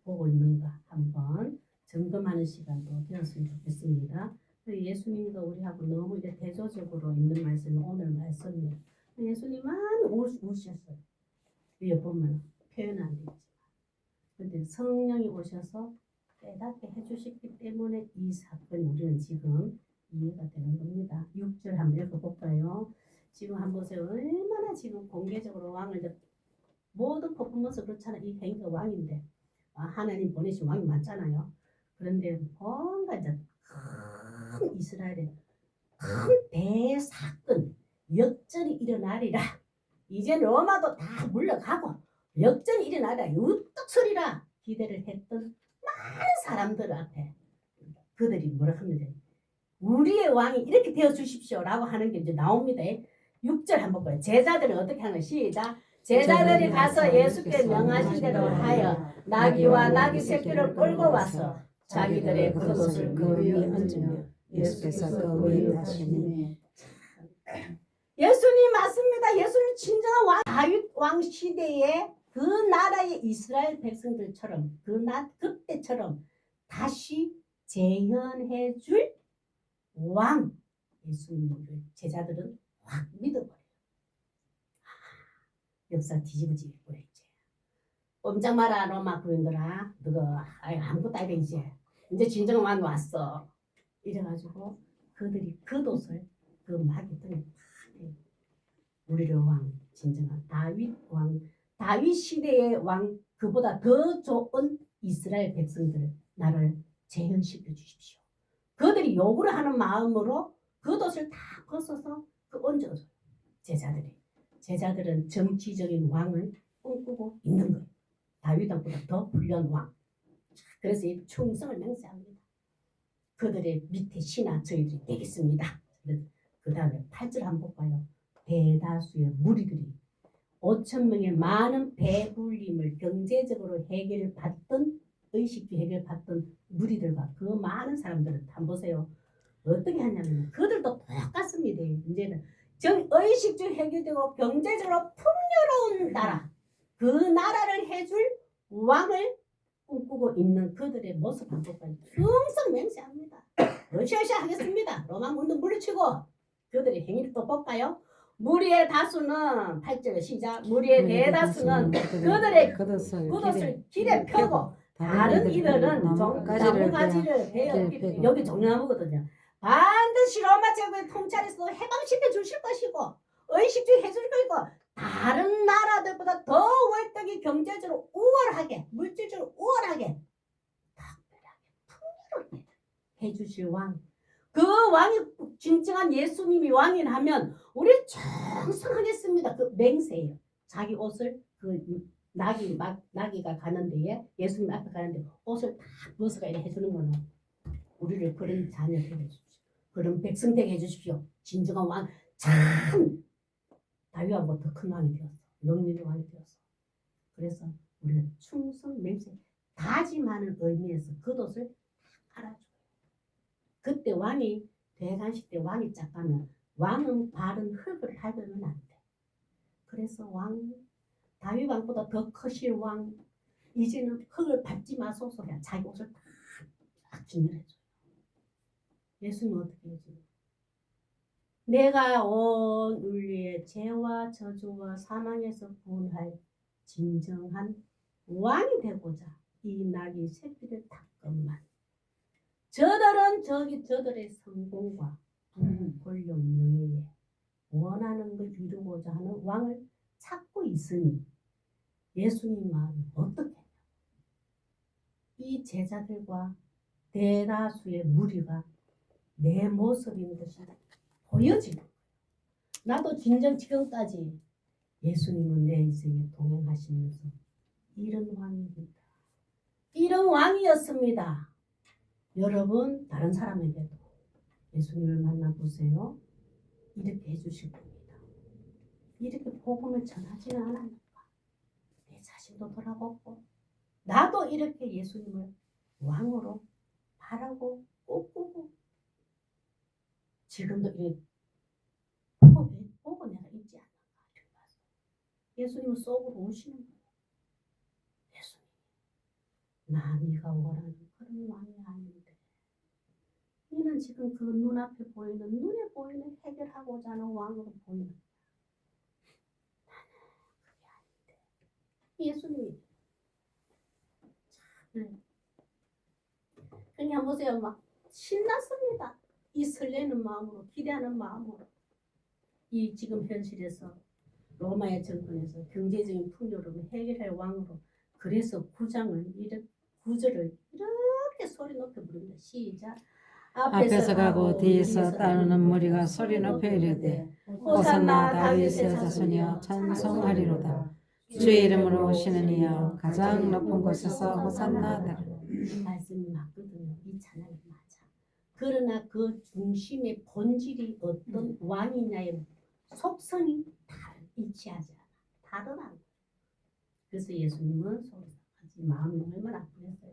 A: 보고 있는가 한번 점검하는 시간도 되었으면 좋겠습니다. 예수님과 우리하고 너무 이제 대조적으로 있는 말씀이 오늘 말씀이에요. 예수님만 우셨어요. 위에 보면 표현 안 되지만 근데 성령이 오셔서 깨닫게 해주셨기 때문에 이 사건이 우리는 지금 이해가 되는 겁니다. 6절 한번 읽어볼까요? 지금 한번 보세요. 얼마나 지금 공개적으로 왕을 모든 퍼포먼스 그렇잖아요. 이 행위가 왕인데 하나님 보내신 왕이 많잖아요. 그런데 뭔가 이제 큰 이스라엘의 큰 대사건 역전이 일어나리라. 이제 로마도 다 물러가고 역전이 일어나리라. 우뚝 서리라 기대를 했던 많은 사람들 앞에 그들이 뭐라 합니다. 우리의 왕이 이렇게 되어 주십시오라고 하는 게 이제 나옵니다. 6절 한번 볼까요? 제자들은 어떻게 하는 시작. 제자들이 가서 예수께 명하신 대로 하여 나귀와 나귀 새끼를 끌고 와서 자기들의 겉옷을 그 위에 얹으며 예수께서 그 위에 타시니. 예수님 맞습니다. 예수님 진정한 왕, 다윗 왕 시대에 그 나라의 이스라엘 백성들처럼 그때처럼 다시 재현해 줄 왕 예수님을 제자들은 확 믿어버려요. 역사 뒤집어지게 보여 이제. 꼼짝 마라 로마 군인들아, 너가 아무것도 아니다 이제 진정한 왕 왔어. 이래가지고 그들이 겉옷을 그 마귀 등에 우리를 왕 진정한 다윗 왕, 다윗 시대의 왕 그보다 더 좋은 이스라엘 백성들 나를 재현시켜 주십시오. 그들이 요구를 하는 마음으로 겉옷을 다 벗어서 얹어줘요. 제자들은 정치적인 왕을 꿈꾸고 있는 거예요. 다윗왕보다 더 훌륭한 왕. 그래서 이 충성을 맹세합니다. 그들의 밑에 신하 저희들이 되겠습니다. 그 다음에 8절 한번 볼까요? 대다수의 무리들이 5,000명의 많은 배불림을 경제적으로 의식주 해결받던 무리들과 그 많은 사람들을 한번 보세요. 어떻게 하냐면 그들도 똑같습니다. 이제는 의식주 해결되고 경제적으로 풍요로운 나라, 그 나라를 해줄 왕을 꿈꾸고 있는 그들의 모습 한번 볼까요? 충성 맹세합니다. 으쌰으쌰 하겠습니다. 로마 문도 물리치고 그들의 행위를 또 볼까요? 무리의 다수는 8절 시작. 무리의 대다수는 그들의 겉옷을 길에 펴고 다른 이들은 나무가지를 베어 여기 종려나무거든요. 반드시 로마 제국의 통찰에서 해방시켜 주실 것이고 의식주의 해줄 것이고 다른 나라들보다 더 월등히 경제적으로 우월하게 물질적으로 우월하게 특별하게 풍요롭게 해주실 왕. 그 왕이 진정한 예수님이 왕이라면 우리 충성하겠습니다. 그 맹세예요. 자기 옷을 그 나귀가 가는 데에 예수님 앞에 가는데 옷을 다 벗어가 이렇게 해주는 거는 우리를 그런 자녀 되게 해주십시오. 그런 백성 되게 해주십시오. 진정한 왕. 참 다윗왕보다 더 큰 왕이 되었어. 능력의 왕이 되었어. 그래서 우리가 충성 맹세 다짐하는 의미에서 겉옷을 알아줘요. 그때 왕이 대간식 때 왕이 짝가면 왕은 바른 흙을 밟으면 안 돼. 그래서 다윗 왕보다 더 크실 왕 이제는 흙을 밟지 마소서 해. 자기 옷을 딱 진열해줘요. 예수님 어떻게 해줘요? 내가 온 인류의 죄와 저주와 사망에서 구원할 진정한 왕이 되고자 이 나귀 새끼를 탔건만 저들의 성공과 권력 명예에 원하는 걸 이루고자 하는 왕을 찾고 있으니 예수님 마음이 어떻게 이 제자들과 대다수의 무리가 내 모습인 것이 보여지는 거예요. 나도 진정 지금까지 예수님은 내 인생에 동행하시면서 이런 왕입니다. 이런 왕이었습니다. 여러분 다른 사람에게도 예수님을 만나보세요. 이렇게 해주실 겁니다. 이렇게 복음을 전하지는 않았는가. 내 자신도 돌아보고 나도 이렇게 예수님을 왕으로 바라고 꿈꾸고 지금도 이 보고 내가 있지 않는가. 예수님은 속으로 오시는 거예요. 예수님 나 네가 원하는 그런 왕이 아닌데 너는 지금 그 눈앞에 보이는 눈에 보이는 해결하고자 하는 왕으로 보이는 나는 그게 아닌데 예수님이 참 그냥 보세요. 막 신났습니다. 이 설레는 마음으로 기대하는 마음으로 이 지금 현실에서 로마의 정권에서 경제적인 풍요로움을 해결할 왕으로 그래서 구절을 이렇게 소리 높여 부릅니다. 시작.
B: 앞에서 가고 뒤에서 따르는 무리가 소리 높여 이르되 호산나 다윗의 자손이여 찬송하리로다. 주의 이름으로 오시는 이여 가장 높은 곳에서 호산나다.
A: 말씀이 맞거든요. 이 찬양이 맞아. 그러나 그 중심의 본질이 어떤 왕이냐의 속성이 일치하지 않아. 다르다. 그래서 예수님은 마음이 얼마나 아프겠어요.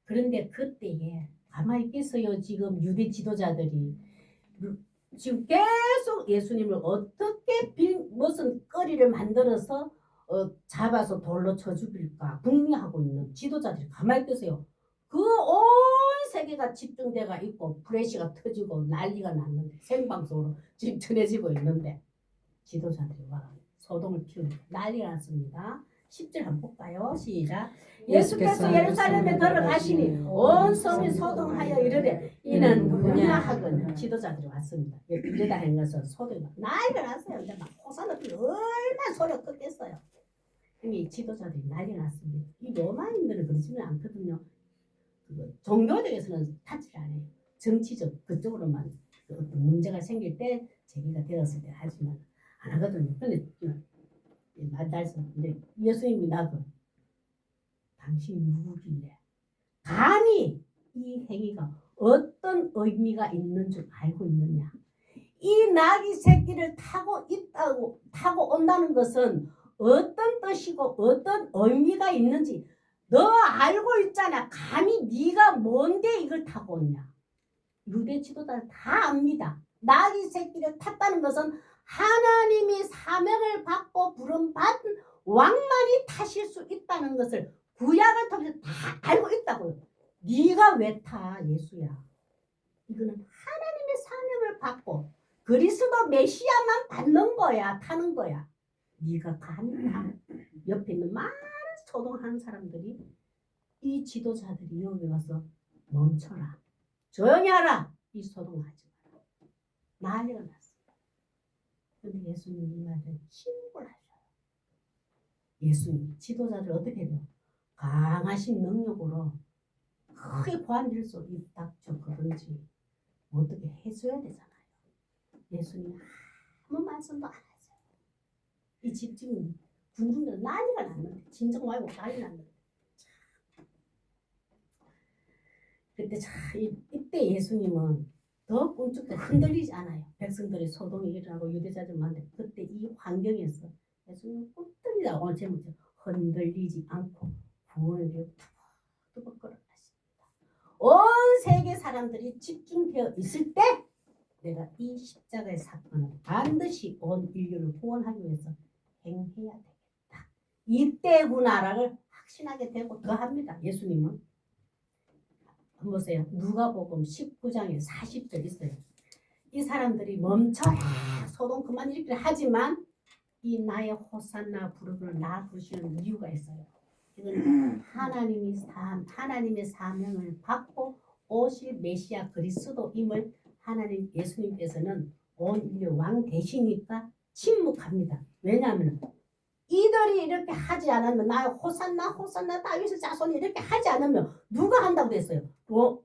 A: 그런데 그때에 가만히 있겠어요. 지금 유대 지도자들이 지금 계속 예수님을 어떻게 무슨 거리를 만들어서 잡아서 돌로 쳐 죽일까 궁리하고 있는 지도자들이 가만히 있겠어요. 그 온 세계가 집중돼가 있고 프레시가 터지고 난리가 났는데 생방송으로 지금 전해지고 있는데 지도자들이 와 소동을 피우는 난리가 났습니다. 10절 한번 볼까요? 시작. 예수께서 예루살렘에 들어가시니 온 성이 소동하여 이르되 이는 누구냐 하거늘 지도자들이 왔습니다. 이러다 한 것은 소동이 난리가 났어요. 이제 막 호산을 얼마나 소리가 컸겠어요. 이 지도자들이 난리가 났습니다. 이 로마인들은 그러지는 않거든요. 종교적에서는 타치를 안 해요. 정치적 그쪽으로만 어떤 문제가 생길 때 제기가 되었을 때 하지만 안 하거든요. 근데 근데 예수님이 나도 당신이 누구길래 감히 이 행위가 어떤 의미가 있는 줄 알고 있느냐. 이 나귀 새끼를 타고 온다는 것은 어떤 뜻이고 어떤 의미가 있는지 너 알고 있잖아. 감히 네가 뭔데 이걸 타고 오냐. 유대 지도자들 다 압니다. 나귀 새끼를 탔다는 것은 하나님이 사명을 받고 부름받은 왕만이 타실 수 있다는 것을 구약을 통해서 다 알고 있다고요. 네가 왜 타, 예수야. 이거는 하나님의 사명을 받고 그리스도 메시아만 받는 거야. 타는 거야. 네가 감히 타. 옆에 있는 많은 소동하는 사람들이 이 지도자들이 여기 와서 멈춰라. 조용히 하라. 이 소동하지 마라. 난리가 났습니다. 그런데 예수님이 이 말을 침몰하셔요. 예수님 지도자들 어떻게 해요? 강하신 능력으로 크게 보안 질서를 닥쳐거든지 어떻게 해줘야 되잖아요. 예수님 아무 말씀도 안 하세요. 이 집중 군중들 난리가 났는데 진정 말고 난리 났는데 그때 이때 예수님은 더 끔찍도 흔들리지 않아요. 백성들이 소동이 일어나고 유대자들 많은데 그때 이 환경에서 예수님은 흔들리지 오늘 제목이 흔들리지 않고 구원을 위해 뚜벅뚜벅 걸어가십니다. 온 세계 사람들이 집중되어 있을 때 내가 이 십자가의 사건을 반드시 온 인류를 구원하기 위해서 행해야 되겠다. 이때구나라를 확신하게 되고 더합니다. 예수님은 한번 보세요. 누가복음 19장에 40절 있어요. 이 사람들이 멈춰라 소동 그만 일으키려 하지만 이 나의 호산나 부르는 나 부르시는 이유가 있어요. 이건 하나님의 사명을 받고 오실 메시아 그리스도임을 하나님 예수님께서는 온 인류 왕 되시니까 침묵합니다. 왜냐하면 이들이 이렇게 하지 않으면 나 호산나 다윗의 자손이 이렇게 하지 않으면 누가 한다고 했어요?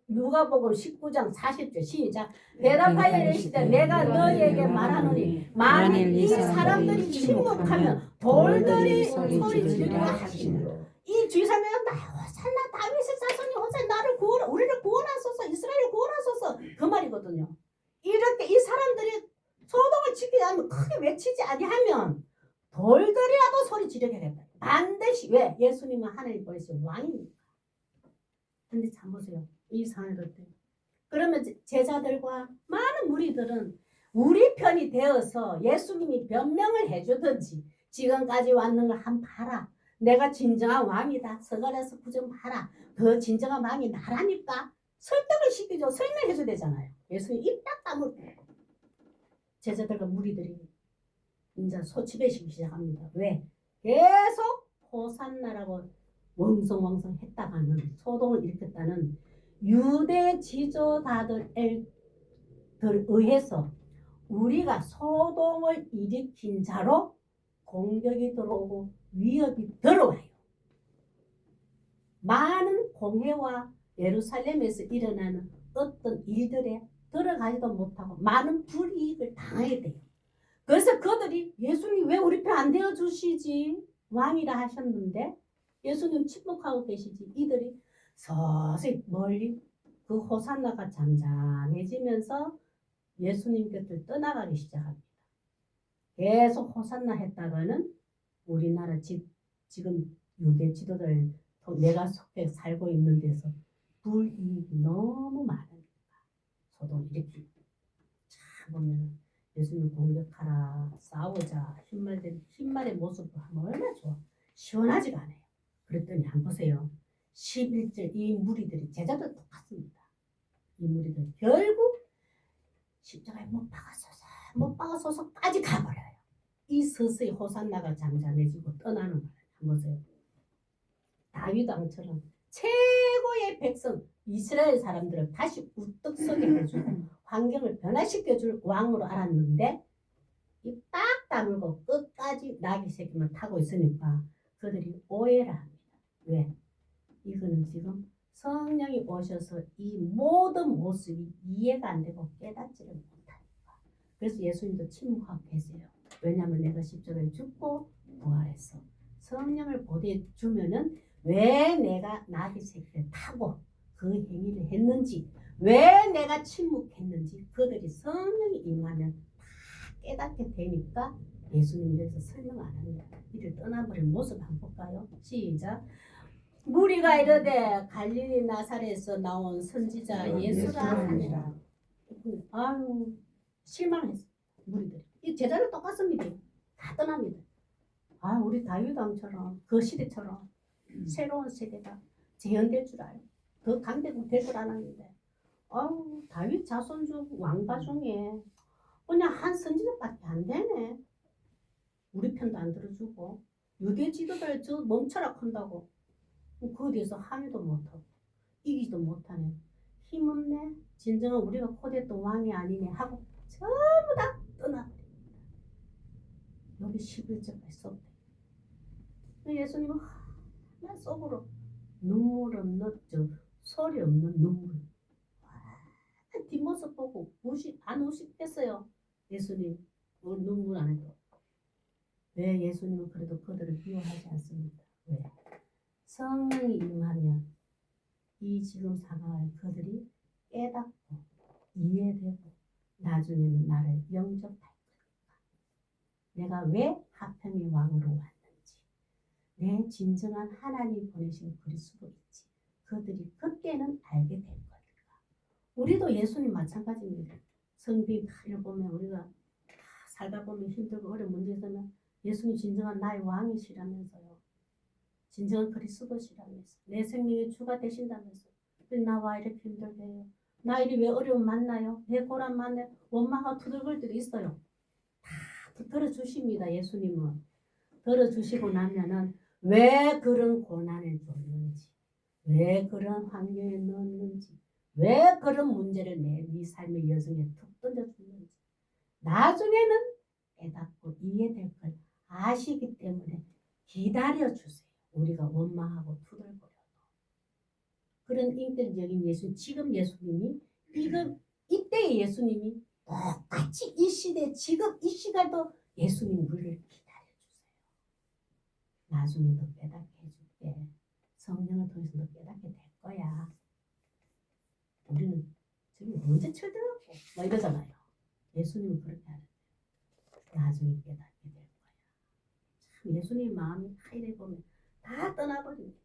A: 누가복음 19장 40절 시작. 대답하여 이르시되 내가 너희에게 말하노니 만일 이 사람들이 침묵하면 돌들이 소리 지르리라 하시니라. 이 주사명은 나 호산나 다윗의 자손이 호산나 나를 구원 우리를 구원하소서 이스라엘을 구원하소서 그 말이거든요. 이렇게 이 사람들이 소동을 지키지 않으면 크게 외치지 아니하면 돌들이라도 소리 지르겠다. 반드시 왜? 예수님은 하나님 보내신 왕이니까. 근데 참 보세요. 이 상황을 때 그러면 제자들과 많은 무리들은 우리 편이 되어서 예수님이 변명을 해주든지 지금까지 왔는 걸 한 봐라. 내가 진정한 왕이다. 서갈에서 부정하라. 더 진정한 왕이 나라니까 설득을 시키죠. 설명해줘야 되잖아요. 예수님 입 딱 다물고 제자들과 무리들이 이제 소치배시기 시작합니다. 왜? 계속 호산나라고 왕성왕성 했다가는 소동을 일으켰다는 유대 지도자들에 의해서 우리가 소동을 일으킨 자로 공격이 들어오고 위협이 들어와요. 많은 공회와 예루살렘에서 일어나는 어떤 일들에 들어가지도 못하고 많은 불이익을 당하게 돼요. 그래서 그들이 예수님 왜 우리 편 안 되어주시지? 왕이라 하셨는데 예수님 침묵하고 계시지. 이들이 서서히 멀리 그 호산나가 잠잠해지면서 예수님 곁을 떠나가기 시작합니다. 계속 호산나 했다가는 우리나라 지금 유대 지도자들 내가 속해 살고 있는 데서 불이익이 너무 많으니까 소동 일으키고 참 보면 예수님 공격하라 싸우자 흰말의 모습을 하면 얼마나 좋아. 시원하지가 않아요. 그랬더니 한번 보세요. 11절 이 무리들이 제자들 똑같습니다. 이 무리들 결국 십자가에 못 박아서까지 가버려요. 이 서서히 호산나가 잠잠해지고 떠나는 거예요. 한번 보세요. 다윗 왕처럼 최고의 백성 이스라엘 사람들을 다시 우뚝 서게 해주고 환경을 변화시켜줄 왕으로 알았는데 이 딱 다물고 끝까지 나귀 새끼만 타고 있으니까 그들이 오해를 합니다. 왜? 이거는 지금 성령이 오셔서 이 모든 모습이 이해가 안 되고 깨닫지를 못하니까. 그래서 예수님도 침묵하고 계세요. 왜냐하면 내가 십자가에 죽고 부활했어. 성령을 보내주면은 왜 내가 나귀 새끼를 타고 그 행위를 했는지 왜 내가 침묵했는지 그들이 성령이 임하면 다 깨닫게 되니까 예수님이 여기서 설명 안 합니다. 이를 떠나버린 모습 한번 볼까요? 시작. 무리가 이르되 갈릴리 나사렛에서 나온 선지자 예수라 하니라. 아유 실망했어. 무리들이 이 제자들 똑같습니다. 다 떠납니다. 아 우리 다윗 왕처럼 그 시대처럼 새로운 세대가 재현될 줄 알고 더 강대국 될 줄 알았는데 아우 다윗 자손 중 왕가 중에 그냥 한 선지자밖에 안 되네. 우리 편도 안 들어주고 유대 지도자를 저 멈춰라 한다고 거기에서 항의도 못하고 이기지도 못하네. 힘없네. 진정한 우리가 코됐던 왕이 아니네 하고 전부 다 떠나버립니다. 여기 11절까지 썼대. 예수님은 하나 속으로 눈물 없는 소리 없는 눈물. 뒷모습 보고 안 우시겠어요. 예수님 눈물 안 해도. 왜 예수님은 그래도 그들을 미워하지 않습니다. 왜? 성령이 임하면 이 지금 상황을 그들이 깨닫고 이해되고 나중에는 나를 영접할 거니까. 내가 왜 하평의 왕으로 왔는지, 내 진정한 하나님 보내신 그리스도인지 그들이 그때는 알게 될 거니까. 우리도 예수님 마찬가지입니다. 성경 다 읽어보면 우리가 살다 보면 힘들고 어려운 문제 있으면 예수님 진정한 나의 왕이시라면서요. 진정한 그리스도시라면서 내 생명의 주가 되신다면서 왜 나와 이렇게 힘들게 해요? 나 이리 왜 어려움 만나요? 내 고난 만나요? 원망하고 투덜거릴 때도 있어요. 다 들어주십니다. 예수님은 들어주시고 나면은 왜 그런 고난을 줬는지, 왜 그런 환경에 넣었는지, 왜 그런 문제를 내 네 삶의 여정에 툭 던져주는지 나중에는 깨닫고 이해될 걸 아시기 때문에 기다려주세요. 우리가 원망하고 투덜거려도. 그런 인격적인 예수님, 지금 예수님이 이때의 예수님이 똑같이 이 시대, 지금 이 시간도 예수님 우리를 기다려주세요. 나중에 더 깨닫게 해줄게. 성령을 통해서 더 깨닫게 될 거야. 우리는 지금 언제 철들었고 막 이러잖아요. 예수님은 그렇게 하는데 나중에 깨닫게 될 거야. 참 예수님 마음이 다 이래 보면 다 떠나버립니다.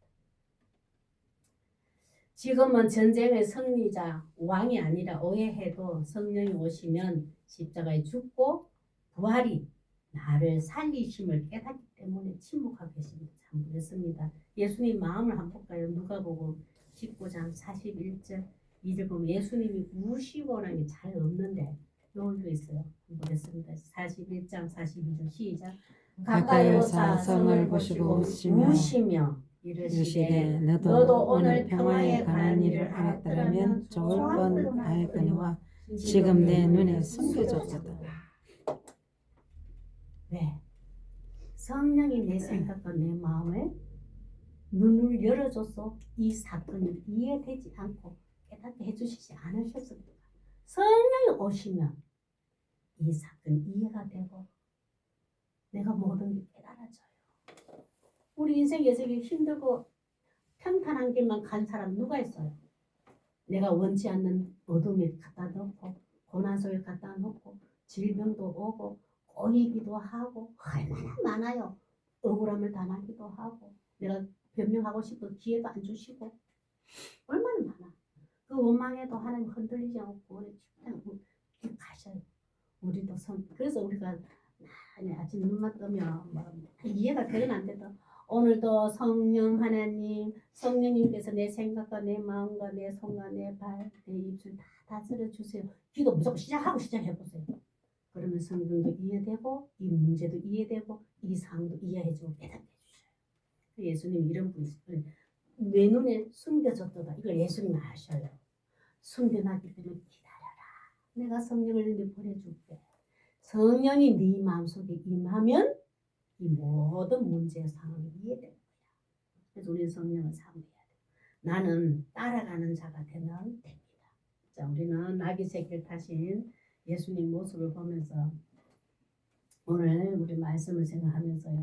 A: 지금은 전쟁의 승리자 왕이 아니라 오해해도 성령이 오시면 십자가에 죽고 부활이 나를 살리심을 깨닫기 때문에 침묵하고 계십니다. 참 그렇습니다. 예수님 마음을 한번 볼까요? 누가복음 19장 41절 2절 보면 예수님이 우시고라는 게 잘 없는데 여기도 있어요. 보겠습니다. 41장 42절 시작.
B: 가까이 오사 성을 보시고
A: 우시며 이르시되
B: 너도 오늘 평화에 관한 일을 알았더라면 좋을 뻔하였거니와 지금 내 눈에 숨겨졌도다.
A: 왜? 성령이 내 생각과 내 마음을 눈을 열어줘서 이 사건이 이해되지 않고 깨닫게 해주시지 않으셨습니까? 성령이 오시면 이 사건이 이해가 되고 내가 모든 게 깨달아져요. 우리 인생에서 힘들고 평탄한 길만 간 사람 누가 있어요? 내가 원치 않는 어둠에 갖다 놓고 고난 속에 갖다 놓고 질병도 오고 꼬이기도 하고 얼마나 많아요. 억울함을 당하기도 하고 내가 변명하고 싶어도 기회도 안 주시고 얼마나 많아. 그 원망에도 하나님 흔들리지 않고 그냥 가셔요. 우리도 그래서 우리가 아침 눈만 뜨면 막 이해가 되든 안 되든 오늘도 성령 하나님, 성령님께서 내 생각과 내 마음과 내 손과 내 발, 내 입술 다 다스려 주세요. 기도 무조건 시작해 보세요. 그러면 성경도 이해되고 이 문제도 이해되고 이 상황도 이해해주고 깨닫게 해주셔요. 예수님 이런 분이세요. 내 눈에 숨겨졌다. 이걸 예수님 아셔요. 숨겨놨기 때문에 기다려라. 내가 성령을 네 보내줄게. 성령이 네 마음속에 임하면 이 모든 문제의 상황이 이해될 거야. 그래서 우리는 성령을 사모해야 돼. 나는 따라가는 자가 되면 됩니다. 자, 우리는 나귀 새끼를 타신 예수님 모습을 보면서 오늘 우리 말씀을 생각하면서요.